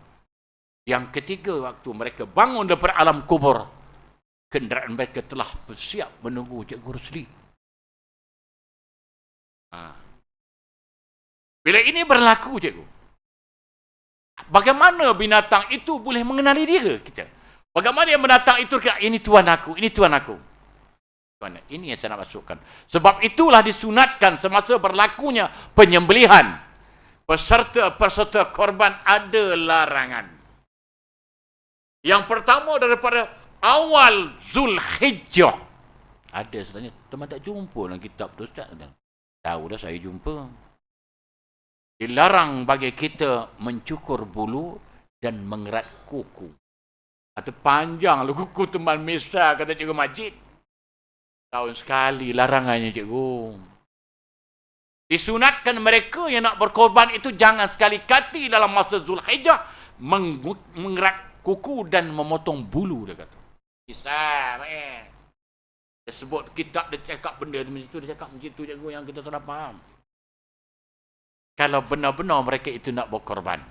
Yang ketiga, waktu mereka bangun daripada alam kubur, kenderaan mereka telah bersiap menunggu Cikgu Rusli. Bila ini berlaku, cikgu, bagaimana binatang itu boleh mengenali dia kita? Bagaimana yang binatang itu kata, ini tuan aku, ini tuan aku. Ini yang saya nak masukkan. Sebab itulah disunatkan semasa berlakunya penyembelihan. Peserta korban ada larangan. Yang pertama daripada awal Zulhijjah. Ada sebenarnya, teman tak jumpa dalam kitab tu, Ustaz. Tahu dah saya jumpa. Dilarang bagi kita mencukur bulu dan mengerat kuku. Atau panjang lu kuku teman Mesa, kata Cikgu Majid. Tahun sekali larangannya, cikgu. Disunatkan mereka yang nak berkorban itu jangan sekali-kali dalam masa Zulhijjah mengerat kuku dan memotong bulu, dia kata. Kisah, dia sebut kitab, dia cakap benda macam itu, dia cakap macam itu, cikgu, yang kita tak faham. Kalau benar-benar mereka itu nak berkorban.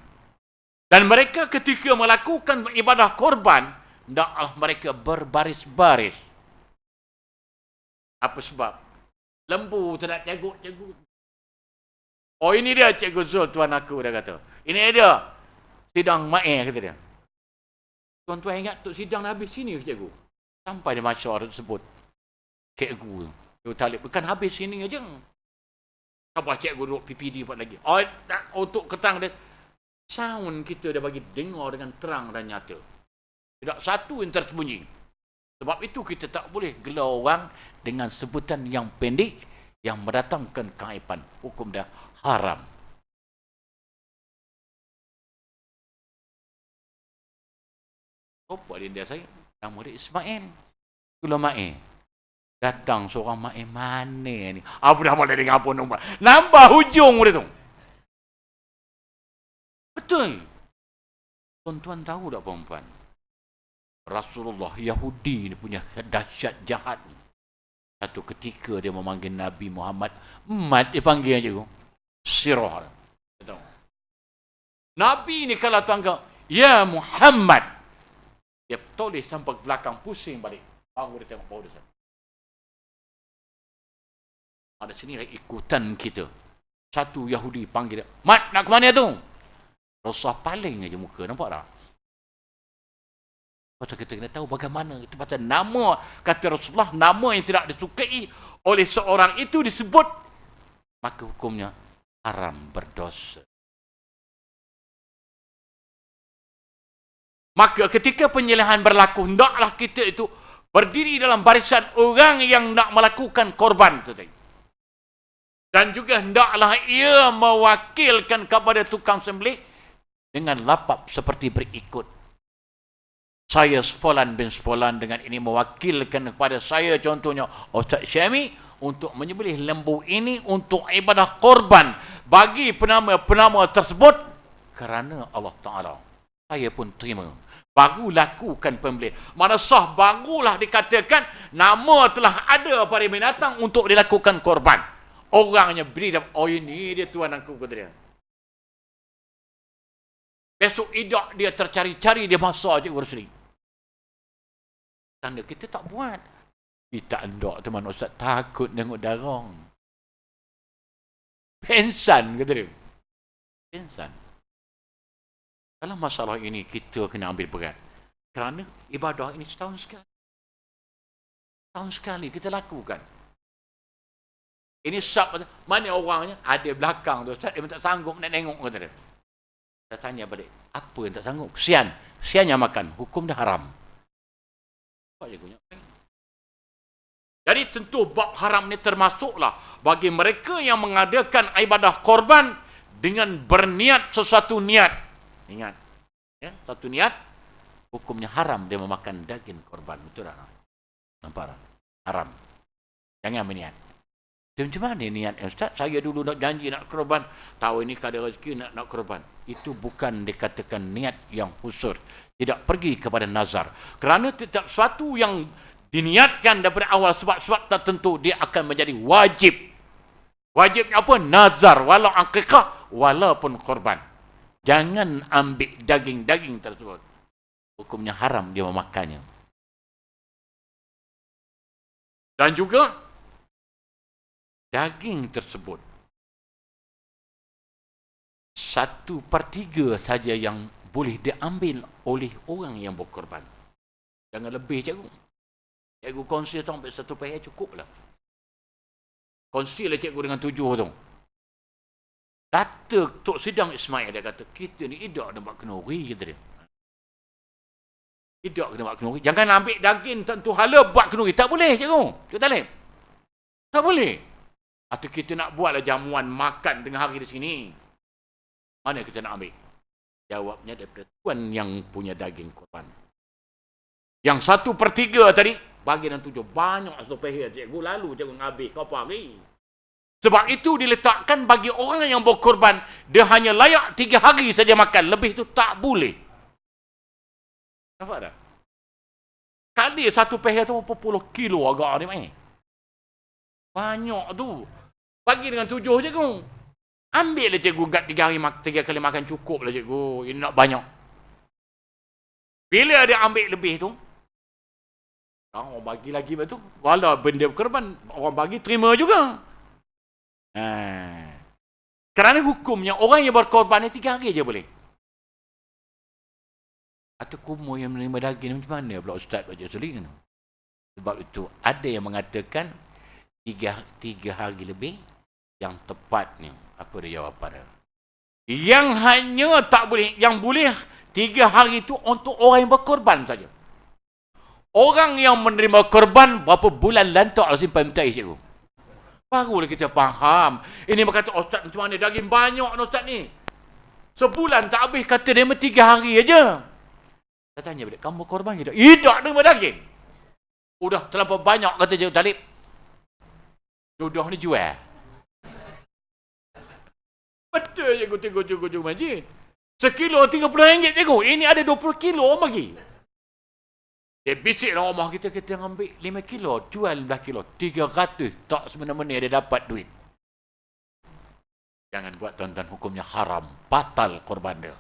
Dan mereka ketika melakukan ibadah korban, hendaklah mereka berbaris-baris. Apa sebab? Lembu tu nak cagut-cagut. Oh, ini dia Cikgu Zul, tuan aku, dia kata. Ini dia. Sidang Ma'e, kata dia. Tuan-tuan ingat tu sidang habis sini, cikgu. Sampai dia masyarakat tersebut. Cikgu Talib, bukan habis sini aja. Sampai cikgu duduk PPD buat lagi. Oh, untuk ketang dia. Sound kita dia bagi dengar dengan terang dan nyata. Tidak satu yang tersembunyi. Sebab itu kita tak boleh gelar orang dengan sebutan yang pendek yang mendatangkan keaiban. Hukum dah haram. Apa dia saya? Nama dia Ismail. Itulah Ma'e. Datang seorang Ma'e mana ni? Apa dah boleh dengan apa nombor? Nambah hujung dia tu. Betul. Tuan-tuan tahu tak, perempuan? Rasulullah Yahudi ni punya dahsyat jahat. Satu ketika dia memanggil Nabi Muhammad, Mat dia panggil aja tu. Sirah. Nabi ni kalau tuan-tuan, ya Muhammad, dia tulis sampai belakang, pusing balik. Baru dia tengok bawah dia. Ada sini ikutan kita. Satu Yahudi panggil dia, Mat, nak ke mana tu? Rasulullah paling aja muka, nampak tak? Pasal kita kena tahu bagaimana. Itu pasal nama, kata Rasulullah, nama yang tidak disukai oleh seorang itu disebut, maka hukumnya haram, berdosa. Maka ketika penyembelihan berlaku, hendaklah kita itu berdiri dalam barisan orang yang nak melakukan korban itu tadi. Dan juga hendaklah ia mewakilkan kepada tukang sembelih dengan lapap seperti berikut. Saya Sefolan bin Sefolan dengan ini mewakilkan kepada saya, contohnya Ustaz Syami, untuk menyembelih lembu ini untuk ibadah korban bagi penama-penama tersebut kerana Allah Ta'ala. Saya pun terima. Baru lakukan pembelian. Mana sah, barulah dikatakan nama telah ada pada binatang untuk dilakukan korban. Orangnya beri, oh ini dia tuan aku, kata dia. Besok idak dia tercari-cari, dia masak Cikgu Rosli. Tanda kita tak buat. Kita andak teman Ustaz, takut tengok darang. Pensan kata dia. Pensan. Dalam masalah ini kita kena ambil berat. Kerana ibadah ini setahun sekali. Setahun sekali kita lakukan. Ini sab, mana orangnya? Ada belakang tu Ustaz, dia tak sanggup nak tengok kata dia. Saya tanya balik, apa yang tak sanggup? Kesian. Kesian yang makan. Hukum dah haram. Apa je punya? Jadi tentu bab haram ni termasuklah bagi mereka yang mengadakan ibadah korban dengan berniat sesuatu niat. Ingat, ya, satu niat, hukumnya haram dia memakan daging korban. Betul tak? Nampak tak? Haram. Jangan berniat. Macam mana niat Ustaz? Saya dulu nak janji nak korban, tahu ini kadar rezeki nak korban. Itu bukan dikatakan niat yang khusus. Tidak pergi kepada nazar. Kerana tidak sesuatu yang diniatkan daripada awal sebab-sebab tertentu, dia akan menjadi wajib. Wajibnya apa? Nazar, walau akikah, walaupun korban. Jangan ambil daging-daging tersebut. Hukumnya haram dia memakannya. Dan juga daging tersebut 1/3 saja yang boleh diambil oleh orang yang berkorban. Jangan lebih Cikgu. Cikgu kongsi sampai 1/3 cukup lah. Kongsi lah Cikgu dengan 7 tu. Kata Tok Sidang Ismail, dia kata, kita ni idak nak buat kenuri, kata dia. Idak kena buat kenuri. Jangan ambil daging tentu hala buat kenuri. Tak boleh Cikgu. Cikgu Talib. Tak boleh. Atau kita nak buatlah jamuan makan tengah hari di sini. Mana kita nak ambil? Jawabnya daripada tuan yang punya daging korban. Yang 1/3 tadi, bagi dan 7. Banyak 1/3 Cikgu. Lalu Cikgu habis kau hari. Sebab itu diletakkan bagi orang yang berkorban, dia hanya layak 3 hari saja makan. Lebih itu tak boleh. Nampak tak? Kali 1/3 tu berapa puluh kilo agak ni main. Banyak tu. Bagi dengan 7 Cikgu. Ambil lah Cikgu gat 3 kali makan cukup lah Cikgu. Ini nak banyak. Bila dia ambil lebih tu, orang bagi lagi betul. Walau benda korban, orang bagi terima juga. Kerana hukumnya orang yang berkorban ni 3 hari je boleh. Atau kumur yang menerima daging macam mana pula Ustaz baca seling? Sebab itu ada yang mengatakan 3 hari lebih. Yang tepatnya apa dia jawapan dia? Yang hanya tak boleh, yang boleh 3 hari itu untuk orang yang berkorban saja. Orang yang menerima korban berapa bulan lantak lah simpan minta Cikgu. Barulah kita faham. Ini berkata, Ustaz macam mana daging banyak Ustaz ni. Sebulan tak habis, kata dia 3 hari aja. Saya tanya balik, kamu korban ke tak? Tidak dengan daging. Udah terlalu banyak kata Cikgu Talib. Jodoh ni jual. Betul Cikgu Majid. Sekilo RM30 Cikgu. Ini ada 20 kilo orang bagi. Dia bisik lah rumah kita ambil 5 kilo, jual 15 kilo, 300. Tak semena-mena dia dapat duit. Jangan buat tuan-tuan, hukumnya haram. Batal korban dia.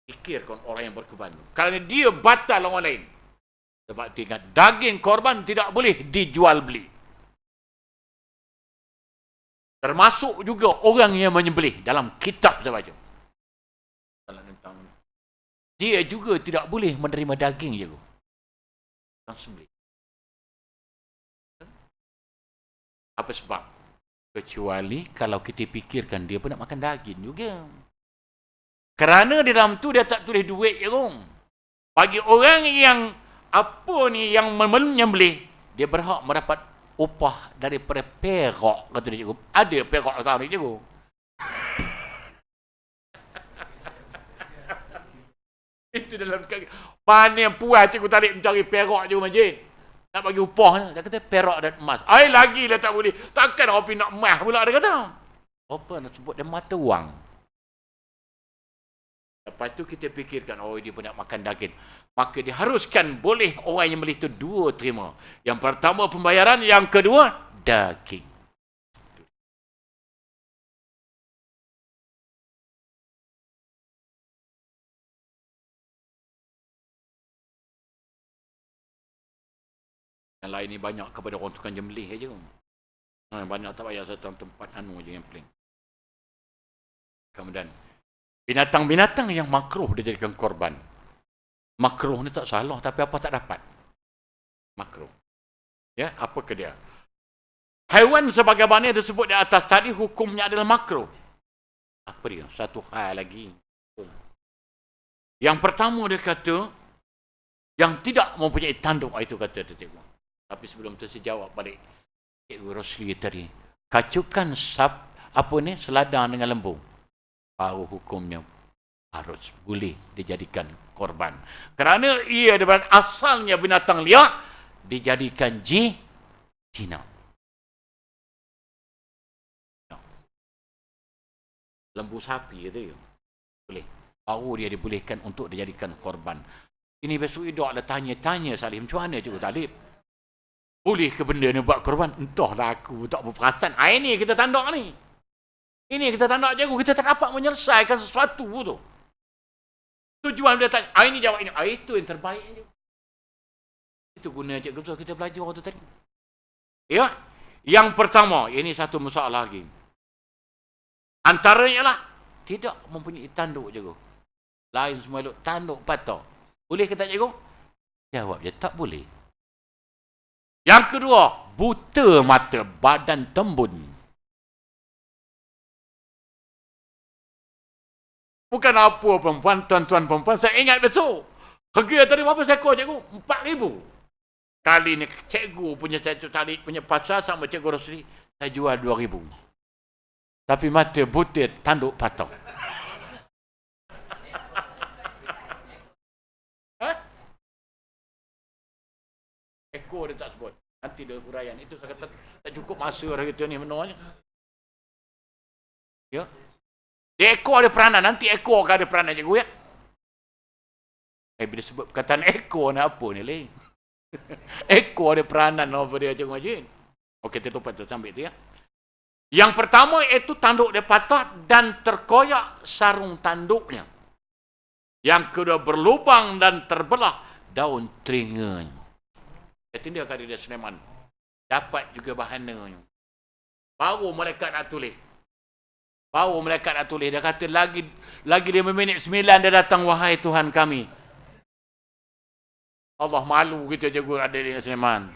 Fikirkan orang yang berkorban. Kerana dia batal orang lain. Sebab dia ingat daging korban tidak boleh dijual beli. Termasuk juga orang yang menyembelih. Dalam kitab saya baca. Dia juga tidak boleh menerima daging je. Orang sembelih. Apa sebab? Kecuali kalau kita fikirkan dia pun nak makan daging juga. Kerana di dalam tu dia tak tulis duit je. Bagi orang yang apa ni yang menyembelih, dia berhak mendapat upah daripada perak, kata dia Cikgu. Ada perak sekarang ni Cikgu. Itu dalam mana yang puas Cikgu Talib mencari perak Cikgu Majid. Nak bagi upah dia kata perak dan emas. Ai lagi lah tak boleh. Takkan orang pergi nak emas pula dia kata. Apa nak sebut dia mata wang. Lepas tu kita fikirkan, oh dia pun nak makan daging. Maka diharuskan boleh orang yang beli itu 2 terima. Yang pertama pembayaran, yang kedua daging. Yang lain ni banyak kepada orang tukang jembelih aja. Banyak tak payah satu tempat je yang paling. Kemudian binatang-binatang yang makruh dijadikan korban. Makruh ni tak salah, tapi apa tak dapat? Makruh. Ya, apa ke dia? Haiwan sebagaimana disebut di atas tadi hukumnya adalah makruh. Apa dia? Satu hal lagi. Yang pertama dia kata yang tidak mempunyai tanduk, itu kata dia tengok. Tapi sebelum tu saya jawab balik Cikgu Rosli tadi. Kacukan seladang dengan lembu. Baru hukumnya harus boleh dijadikan korban. Kerana ia daripada asalnya binatang liar dijadikan jinak. Lembu sapi itu boleh. Baru dia dibolehkan untuk dijadikan korban. Ini besok hidup ada tanya-tanya Salih, macam mana Cikgu Talib? Boleh ke benda ni buat korban? Entahlah, aku tak berperasan. Ini kita tanduk ni. Ini kita tanduk Cikgu, kita tak dapat menyelesaikan sesuatu tu. Tujuan dia tanya, ini jawab ini. Itu yang terbaik. Itu guna Cikgu Betul kita belajar waktu tadi. Ya. Yang pertama, ini satu masalah lagi. Antaranya lah, tidak mempunyai tanduk Cikgu. Lain semua elok, tanduk patah. Boleh ke tak Cikgu? Jawab dia, tak boleh. Yang kedua, buta mata, badan tembun. Bukan apa perempuan, tuan-tuan perempuan, saya ingat besok. Harga tadi berapa seekor Cikgu? 4,000. Kali ni Cikgu punya cari punya pasar sama Cikgu Rosli, saya jual 2,000. Tapi mata buta, tanduk patah. Ekor dia tak sebut. Nanti dia huraian. Itu saya kata tak cukup masa hari itu ni menurutnya. Ya. Dia ekor ada peranan. Nanti ekor kan ada peranan Cikgu ya. Bila sebut perkataan ekor ni apa ni lain. Ekor ada peranan apa dia Cikgu Majid. Okey, kita lupa tu sambil tu ya. Yang pertama iaitu tanduk dia patah dan terkoyak sarung tanduknya. Yang kedua berlubang dan terbelah daun telinganya. Itu dia kata dia Sulaiman. Dapat juga bahananya. Baru malaikat nak tulis. Dia kata lagi 5 minit 9 dia datang, wahai Tuhan kami. Allah malu kita Cikgu ada dia Sulaiman.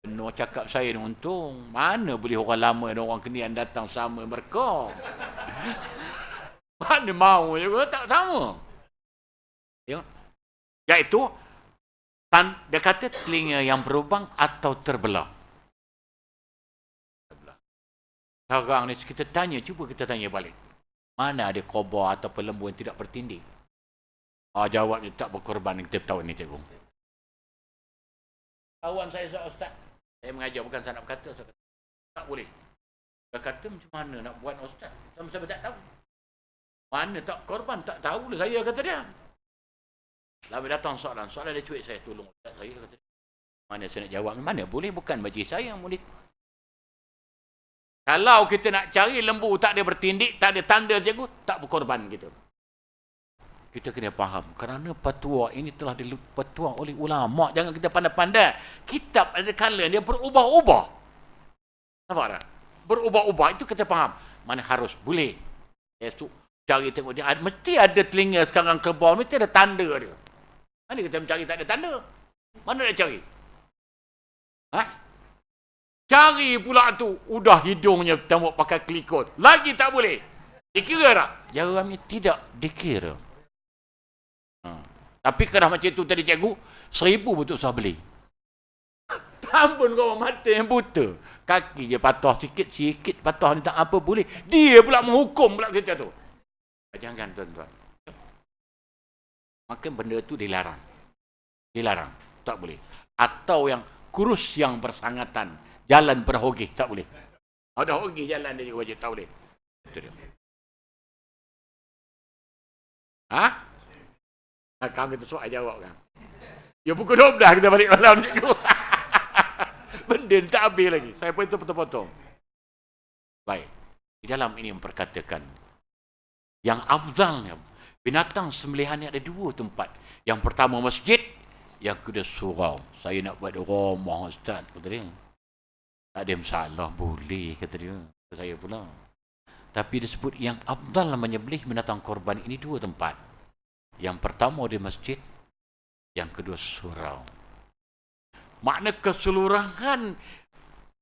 Penuh cakap saya ni untung. Mana boleh orang lama dan orang kenian datang sama mereka. Mana mau juga tak sama. Ya. Iaitu dia kata telinga yang berlubang atau terbelah. Sekarang ni kita tanya, cuba kita tanya balik. Mana ada kobra atau lembu yang tidak bertindik? Jawabnya tak berkorban, kita tahu ni Cikgu. Kawan saya seorang ustaz, saya mengajar bukan saya nak berkata, saya kata, tak boleh. Dia kata macam mana nak buat ustaz? Sama-sama tak tahu. Mana tak korban, tak tahu lah saya, kata dia. Lalu datang soalan dia cuik saya, tolong ustaz saya, kata dia. Mana saya nak jawab, mana boleh, bukan majlis saya yang boleh. Kalau kita nak cari lembu tak ada bertindik, tak ada tanda Cikgu, tak berkorban gitu. Kita kena faham, kerana fatwa ini telah difatwa oleh ulama. Jangan kita pandai-pandai. Kitab ada kala dia berubah-ubah. Nampak tak? Berubah-ubah, itu kita faham. Mana harus, boleh. Esok cari tengok dia, mesti ada telinga sekarang kerbau, mesti ada tanda dia. Mana kita mencari tak ada tanda? Mana nak cari? Cari pula tu, udah hidungnya tembok pakai kelikut. Lagi tak boleh. Dikira tak? Jawabnya tidak dikira. Tapi kerana macam tu tadi Cikgu, 1,000 betul saya beli. Tampun kau mata yang buta. Kaki je patah sikit patah ni tak apa boleh. Dia pula menghukum pula kita tu. Jangan tuan-tuan. Maka benda tu dilarang. Dilarang. Tak boleh. Atau yang kurus yang bersangatan. Jalan berhogi. Tak boleh. Ada hogi jalan dia wajib. Tak boleh. Itu dia. Kamu kita soal jawab kan. Ya pukul 12 kita balik malam Cikgu. Benda ni tak habis lagi. Saya pun itu potong-potong. Baik. Di dalam ini memperkatakan. Yang afdalnya. Binatang sembelihan ni ada 2 tempat. Yang pertama masjid. Yang kedua surau. Saya nak buat rumah Ustaz, kata dia. Tak ada masalah, boleh, kata dia. Kata saya pula. Tapi disebut yang afdal menyembelih binatang korban ini dua tempat. Yang pertama di masjid, yang kedua surau. Makna keseluruhan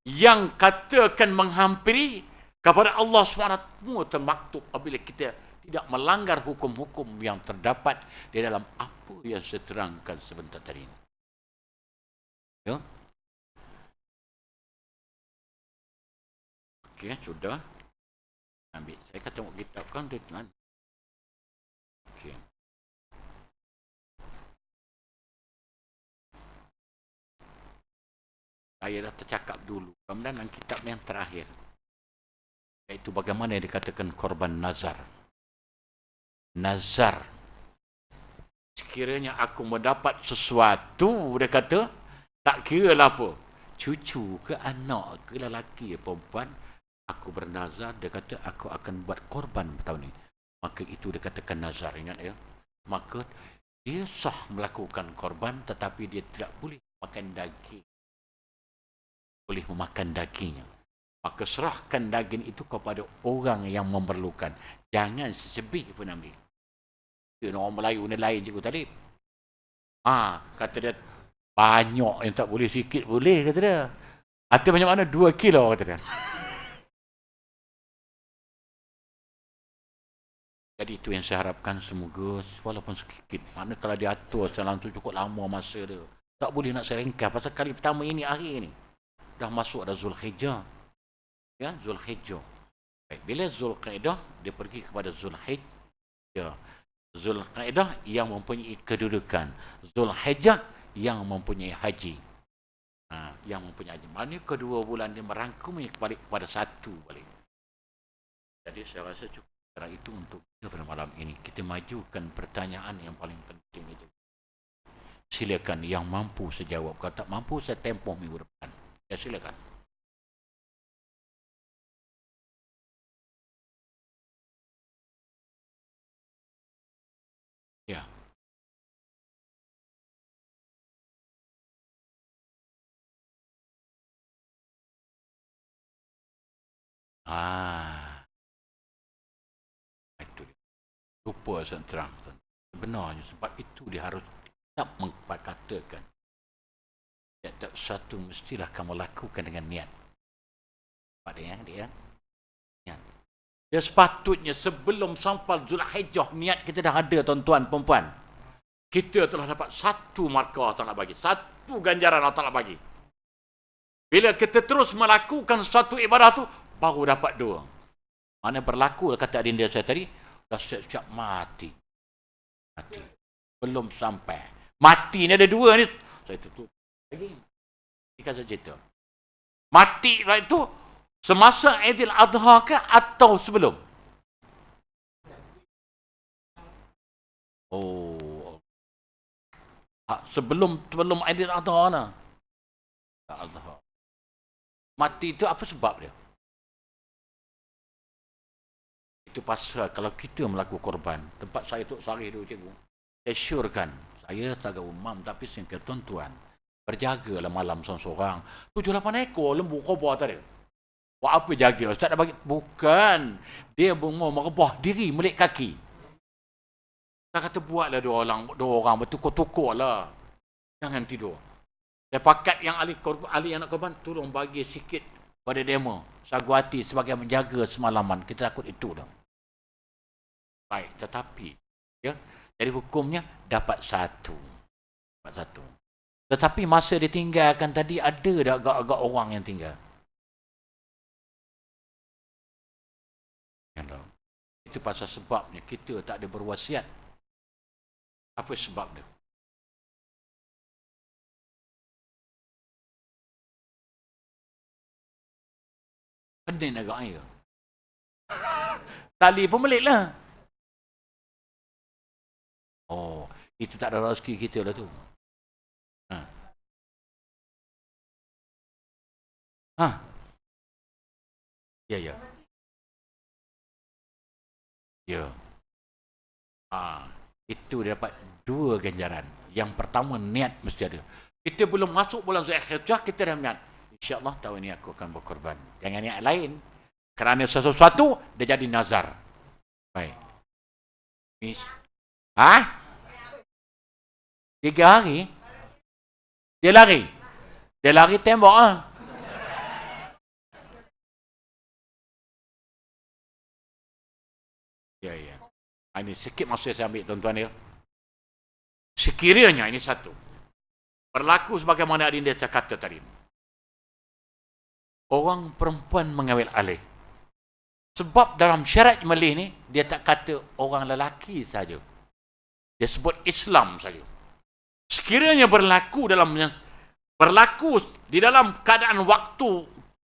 yang katakan menghampiri kepada Allah SWT termaktub apabila kita tidak melanggar hukum-hukum yang terdapat di dalam apa yang saya terangkan sebentar tadi. Ya. Okey, sudah. Ambil. Saya kata tengok kitab kan tu kan. Okey. Saya dah tercakap dulu. Kemudian dalam kitab yang terakhir, iaitu bagaimana dikatakan korban nazar. Nazar. Sekiranya aku mendapat sesuatu, dia kata, tak kira lah apa. Cucu ke anak ke lelaki ke perempuan, aku bernazar, dia kata aku akan buat korban tahun ini. Maka itu dia katakan nazar, ingat ya. Maka dia sah melakukan korban, tetapi dia tidak boleh makan daging. Boleh memakan dagingnya. Maka serahkan daging itu kepada orang yang memerlukan. Jangan sesebih pun ambil. Dia orang Melayu ni lain cikgu Talib. Kata dia, banyak yang tak boleh, sikit boleh, kata dia. Atau banyak mana? 2 kilo, kata dia. Jadi itu yang saya harapkan, semoga walaupun sedikit. Mana kalau diatur dalam tu cukup lama masa dia. Tak boleh nak saya ringkas. Pasal kali pertama ini, akhir ni. Dah masuk dah Zulhijjah. Ya, Zulhijjah. Baik, bila Zulqaidah, dia pergi kepada Zulhijjah. Zulqaidah yang mempunyai kedudukan. Zulhijjah yang mempunyai haji. Yang mempunyai haji. Mana kedua bulan dia merangkumnya balik kepada satu balik. Jadi saya rasa cukup cara itu untuk kita pada malam ini. Kita majukan pertanyaan yang paling penting itu. Silakan yang mampu saya jawab. Kalau tak mampu saya tempoh minggu depan. Ya, silakan. Ya. Itu dia. Lupa saya terang. Sebenarnya sebab itu dia harus tak mengkatakan. Setiap satu mestilah kamu lakukan dengan niat. Pada yang dia. Niat. Dia sepatutnya sebelum sampai Zulhijjah, niat kita dah ada, tuan-tuan, perempuan. Kita telah dapat satu markah Allah Ta'ala bagi. Satu ganjaran Allah Ta'ala bagi. Bila kita terus melakukan satu ibadah tu, baru dapat 2. Mana berlaku, kata adinda saya tadi, dah siap-siap mati. Mati. Belum sampai. Mati ni ada 2 ni. Saya tutup lagi. Jika saja itu. Mati lah itu semasa Aidil Adha ke atau sebelum? Sebelum Aidil Adha lah. Adha. Mati itu apa sebab dia? Itu pasal kalau kita melakukan korban. Tempat saya tu sari dulu cikgu. Saya syorkan. Saya tak umam tapi singkat tuan-tuan. Berjagalah malam seorang-seorang. 7-8 ekor lembu kobra tadi. Buat apa jaga? Ustaz dah bagi. Bukan. Dia mau merebah diri, melik kaki. Saya kata buatlah dua orang bertukar-tukar lah. Jangan tidur. Saya pakat yang ahli anak korban, tolong bagi sikit pada demo. Sagu hati sebagai menjaga semalaman. Kita takut itu dah. Baik, tetapi ya, jadi hukumnya dapat 1. Dapat 1. Tetapi masa ditinggalkan tadi, ada dah agak-agak orang yang tinggal. Itu pasal sebabnya kita tak ada berwasiat. Apa sebab dia? Pening agak air. Tali pun melik lah. Itu tak ada rezeki kita lah tu. Ya. Ya. Itu dapat 2 ganjaran. Yang pertama, niat mesti ada. Kita belum masuk bulan Zulhijjah, kita dah niat. InsyaAllah tahun ini aku akan berkorban. Jangan niat lain. Kerana sesuatu, dia jadi nazar. Baik. Ha? 3 hari? Dia lari. Dia lari tembok lah. Ya. Ini sikit masa saya ambil tuan-tuan dia. Sekiranya ini satu. Berlaku sebagaimana Adinda kata tadi. Orang perempuan mengambil alih. Sebab dalam syarat Malih ni, dia tak kata orang lelaki saja. Dia sebut Islam saja. Sekiranya berlaku di dalam keadaan waktu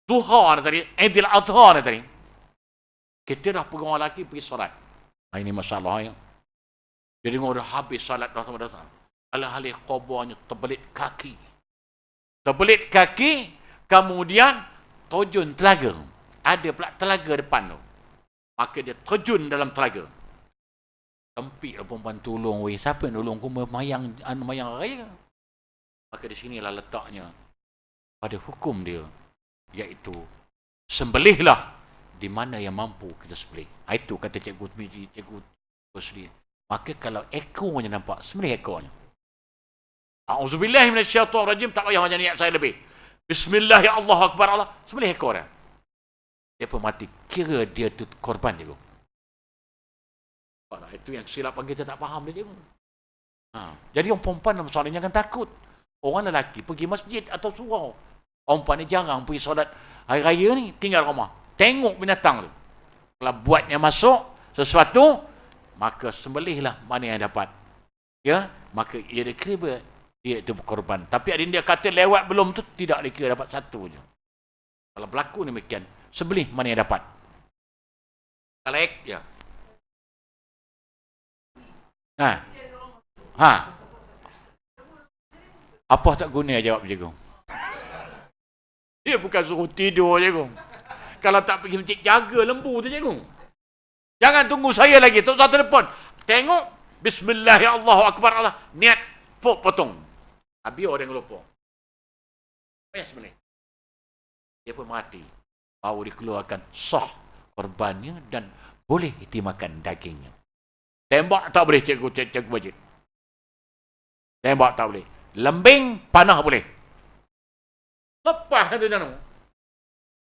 duha tadi, Aidil Adha tadi, kita dah pergi orang lelaki pergi solat. Ini masalahnya. Jadi orang dah habis salat dah sama-sama. Alih-alih qabarnya terbelit kaki. Terbelit kaki, kemudian terjun telaga. Ada pula telaga depan tu. Maka dia terjun dalam telaga. Tempik lah perempuan tolong. Weh, siapa yang tolong? Aku mayang raya. Maka di sinilah letaknya pada hukum dia. Iaitu, sembelihlah di mana yang mampu kita sembelih. Itu kata cikgu Rosli. Maka kalau ekornya nampak, sembelih ekornya. A'udzubillahi minasyaitonirrajim, tak payah macam niat saya lebih. Bismillah ya Allah Akbar Allah, sembelih ekornya. Dia pun mati. Kira dia tu korban dia. Itu yang kesilapan kita tak faham dia. Jadi orang perempuan dalam solat jangan takut. Orang lelaki pergi masjid atau surau. Orang perempuan ni jarang pergi solat hari raya ni, tinggal rumah. Tengok binatang tu. Kalau buatnya masuk sesuatu, maka sembelihlah mana yang dapat. Ya, maka ia dikira dia itu berkorban. Tapi Adinda kata lewat belum tu tidak dikira dapat satu je. Kalau berlaku demikian, sembelih mana yang dapat. Kalau ya. Apa tak guna jawab cikgu? Dia bukan suruh tidur cikgu. Kalau tak pergi masjid, jaga lembu tu cikgu. Jangan tunggu saya lagi. Tok satu telefon. Tengok. Bismillah ya Allah Akbar Allah. Niat. Potong. Habis orang lupa. Payah sebenarnya. Dia pun mati. Baru dikeluarkan sah korbannya dan boleh dimakan dagingnya. Tembak tak boleh cikgu masjid. Tembak tak boleh. Lembing, panah boleh. Lepas tu jangan.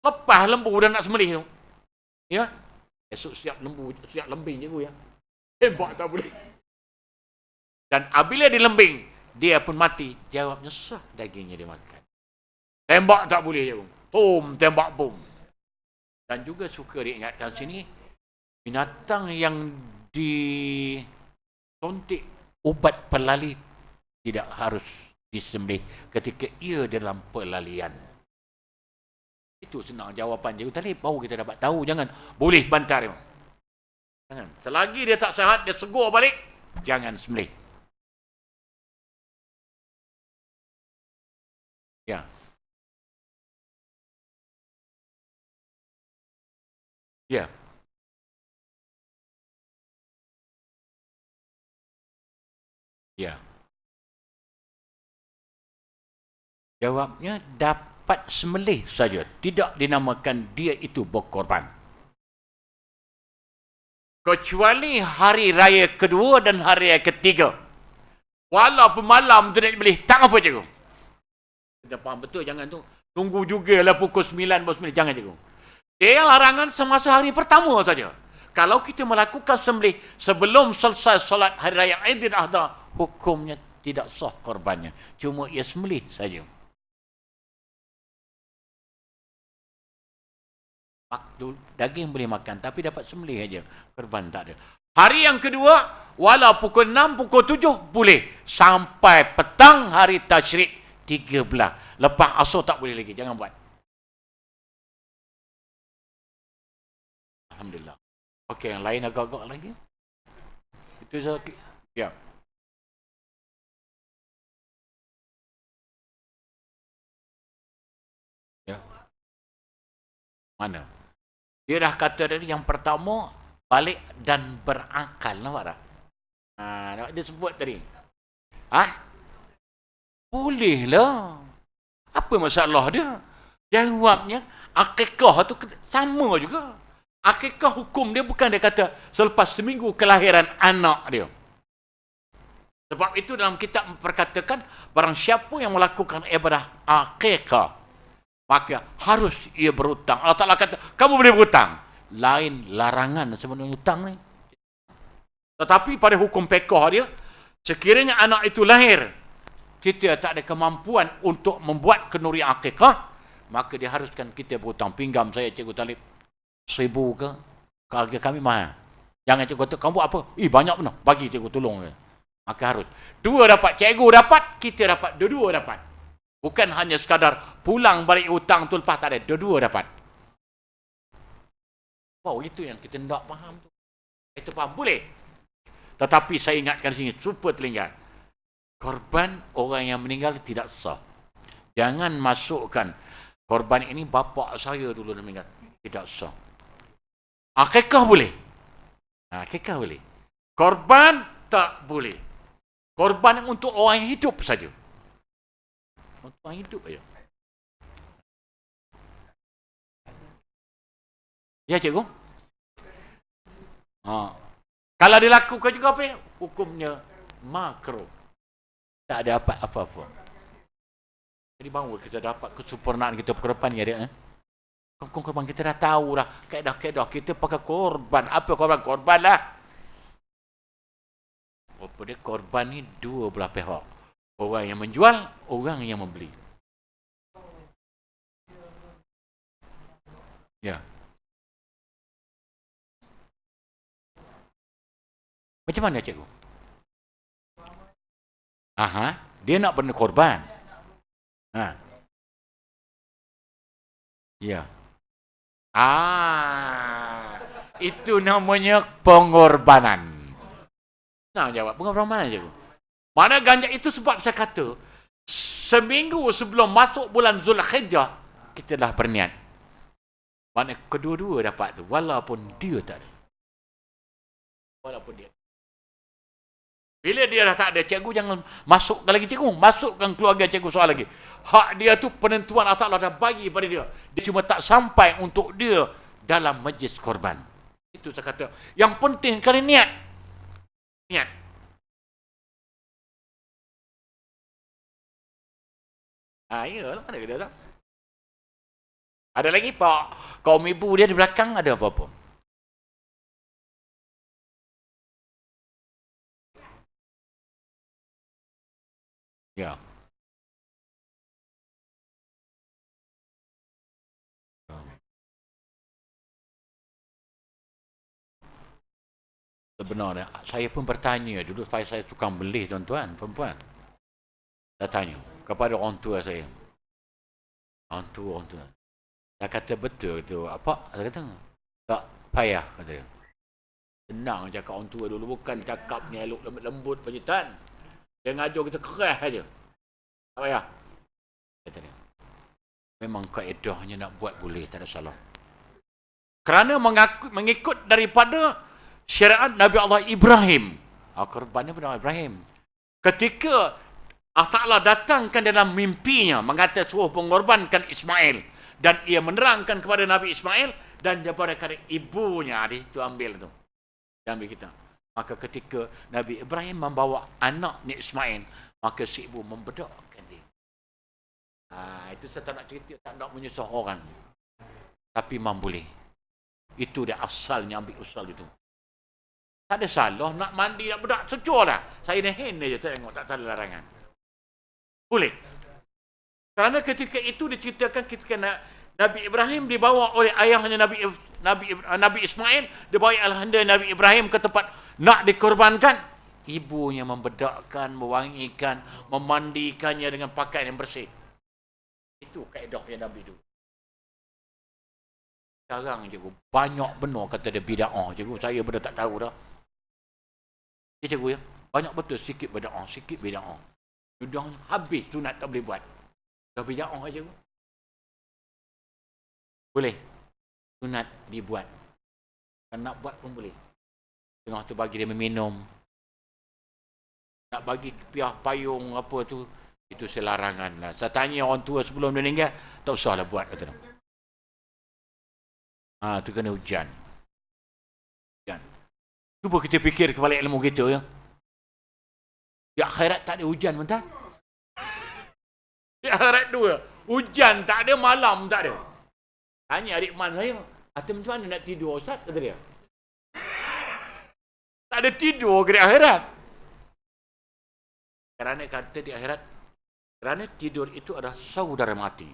Lepas lembu dah nak sembelih tu. Ya. Esok siap lembing cikgu ya. Tembak tak boleh. Dan apabila dilembing, dia pun mati. Jawabnya sah dagingnya dia makan. Tembak tak boleh cikgu. Tembak bom. Dan juga suka diingatkan sini, binatang yang disuntik ubat pelali tidak harus disembelih ketika ia dalam pelalian. Itu senang jawapan je. Tadi baru kita dapat tahu. Jangan boleh bantar. Jangan. Selagi dia tak sihat, dia segur balik, jangan sembelih. Ya. Ya. Ya. Jawabnya dapat sembelih saja, tidak dinamakan dia itu berkorban. Kecuali hari raya kedua dan hari raya ketiga. Walaupun malam tu nak beli, tak apa cikgu. Kita faham betul, jangan tu. Tunggu jugalah pukul 9, jangan cikgu. Dia larangan semasa hari pertama saja. Kalau kita melakukan sembelih sebelum selesai solat hari raya Aidil Adha, hukumnya tidak sah korbannya. Cuma ia sembelih saja. Daging boleh makan, tapi dapat sembelih saja. Korban tak ada. Hari yang kedua, walau pukul 6, pukul 7, boleh. Sampai petang hari Tasyrik 13. Lepas asar tak boleh lagi. Jangan buat. Alhamdulillah. Okey, yang lain agak-agak lagi. Itu saja. Ya. Ya. Mana? Dia dah kata tadi yang pertama, balik dan berakal. Nampak tak? Dia sebut tadi. Ah, boleh lah. Apa masalah dia? Jawabnya, akikah tu sama juga. Akikah hukum dia bukan dia kata selepas seminggu kelahiran anak dia. Sebab itu dalam kitab memperkatakan barang siapa yang melakukan ibadah akikah, maka harus ia berhutang. Allah Ta'ala kata, kamu boleh berhutang. Lain larangan sebenarnya hutang ni. Tetapi pada hukum pekah dia, sekiranya anak itu lahir, kita tak ada kemampuan untuk membuat kenduri akikah, maka diharuskan kita berhutang. Pinggam saya, Cikgu Talib, 1,000 ke? Harga kami mahal. Jangan cikgu kata, kamu buat apa? Banyak benar. Bagi cikgu tolong. Maka harus. 2 dapat. Cikgu dapat, kita dapat. Dua-dua dapat. Bukan hanya sekadar pulang balik hutang tu lepas tak ada. Dua-dua dapat. Wow, itu yang kita tak faham tu. Itu faham. Boleh. Tetapi saya ingatkan sini, super telinga. Korban orang yang meninggal tidak sah. Jangan masukkan korban ini bapa saya dulu dah meninggal. Tidak sah. Akikah boleh. Akikah boleh. Korban tak boleh. Korban untuk orang yang hidup saja. Untuk orang hidup saja. Ya cikgu? Kalau dilakukan juga apa? Hukumnya makruh. Tak ada apa-apa. Jadi baru kita dapat kesempurnaan kita korban ya dia. Korban kita dah tahu dah. Kaedah-kaedah kita pakai korban. Apa korban? Korban lah. Pada korban ni dua belah pihak. Orang yang menjual, orang yang membeli. Ya. Macam mana cikgu? Dia nak benda korban. Ya. Itu namanya pengorbanan. Nah, jawab pengorbanan cikgu. Mana ganja itu sebab saya kata seminggu sebelum masuk bulan Zulhijjah kita dah berniat. Mana kedua-dua dapat tu walaupun dia tak ada. Walaupun dia. Bila dia dah tak ada, cikgu jangan masukkan lagi cikgu. Masukkan keluarga cikgu soal lagi. Hak dia tu penentuan Allah Ta'ala dah bagi pada dia. Dia cuma tak sampai untuk dia dalam majlis korban. Itu saya kata. Yang penting sekali niat. Niat. Iyalah, mana kata tak? Ada lagi pak, kaum ibu dia di belakang ada apa-apa? Ya. Sebenarnya, saya pun bertanya dulu, saya tukang beli tuan-tuan, perempuan. Saya tanya kepada orang tua saya. Orang tua. Saya kata betul tu, apa? Saya kata, tak payah, kata dia. Senang cakap orang tua dulu, bukan cakapnya elok lembut penyitan. Dia ngajar kita keras saja. Tak payah. Kata dia. Memang kaedahnya nak buat boleh, tak ada salah. Kerana mengikut daripada syariat Nabi Allah Ibrahim. Korbannya pada Ibrahim. Ketika Allah Ta'ala datangkan dalam mimpinya, mengata suruh mengorbankan Ismail. Dan ia menerangkan kepada Nabi Ismail dan daripada ibunya. Di situ ambil tu. Ambil kita. Maka ketika Nabi Ibrahim membawa anaknya Ismail, maka si ibu membedakkan dia. Itu saya tak nak cerita, tak nak menyusah orang. Tapi memang boleh. Itu dia asalnya, ambil usul itu. Tak ada salah, nak mandi, nak bedak, secur lah. Saya nehen je tengok, tak ada larangan. Boleh. Kerana ketika itu diceritakan ketika Nabi Ibrahim dibawa oleh ayahnya Nabi Ismail, dibawa ayahanda Nabi Ibrahim ke tempat nak dikorbankan. Ibunya membedakkan, mewangikan, memandikannya dengan pakaian yang bersih. Itu kaedah yang Nabi dulu. Sekarang cikgu, banyak benar kata dia bida'ah cikgu. Saya benar tak tahu dah. Ya cikgu ya, banyak betul sikit bida'ah, sikit bida'ah. Sudah habis sunat tak boleh buat. Dah bida'ah cikgu. Boleh. Sunat dibuat. Kan nak buat pun boleh. Tengah tu bagi dia meminum. nak bagi piah payung apa tu, itu selarangan lah. Saya tanya orang tua sebelum dia meninggal, tak usah lah buat, kata dia. Tu kena hujan. Cuba kita fikir kebalik ilmu kita ya. Di akhirat tak ada hujan pun tak. Di akhirat dua. Hujan tak ada, malam tak ada. Tanya adik man saya, macam mana nak tidur Ustaz? Kata dia. Tak ada tidur ke di akhirat. Kerana kata di akhirat, kerana tidur itu adalah saudara mati.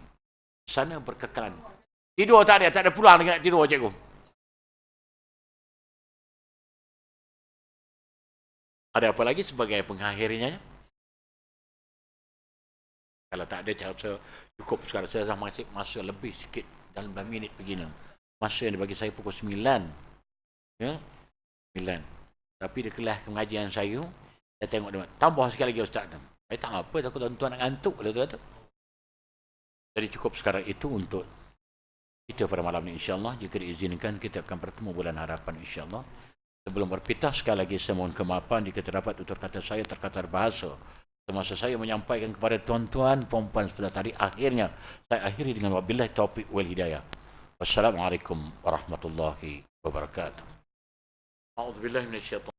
Sana berkekalan. Tidur tak ada pulang lagi nak tidur cikgu. Ada apa lagi sebagai pengakhirnya? Kalau tak ada, saya cukup sekarang. Saya dah masih masa lebih sikit dalam 9 minit begini. Masa yang dibagi saya pukul 9. Ya? 9. Tapi di kelas pengajian saya tengok dia, tambah sekali lagi Ustaz. Tak apa, takut tuan-tuan nak ngantuk. Jadi cukup sekarang itu untuk kita pada malam ini, insyaAllah. Jika diizinkan, kita akan bertemu bulan harapan, insyaAllah. Sebelum berpitah, sekali lagi saya mohon kemaafan jika terdapat tutur kata saya terkadar bahasa. Semasa saya menyampaikan kepada tuan-tuan, perempuan sebelah tadi, akhirnya saya akhiri dengan wabillahi taufiq wal hidayah. Wassalamualaikum warahmatullahi wabarakatuh. A'udzubillahi minasyaitanir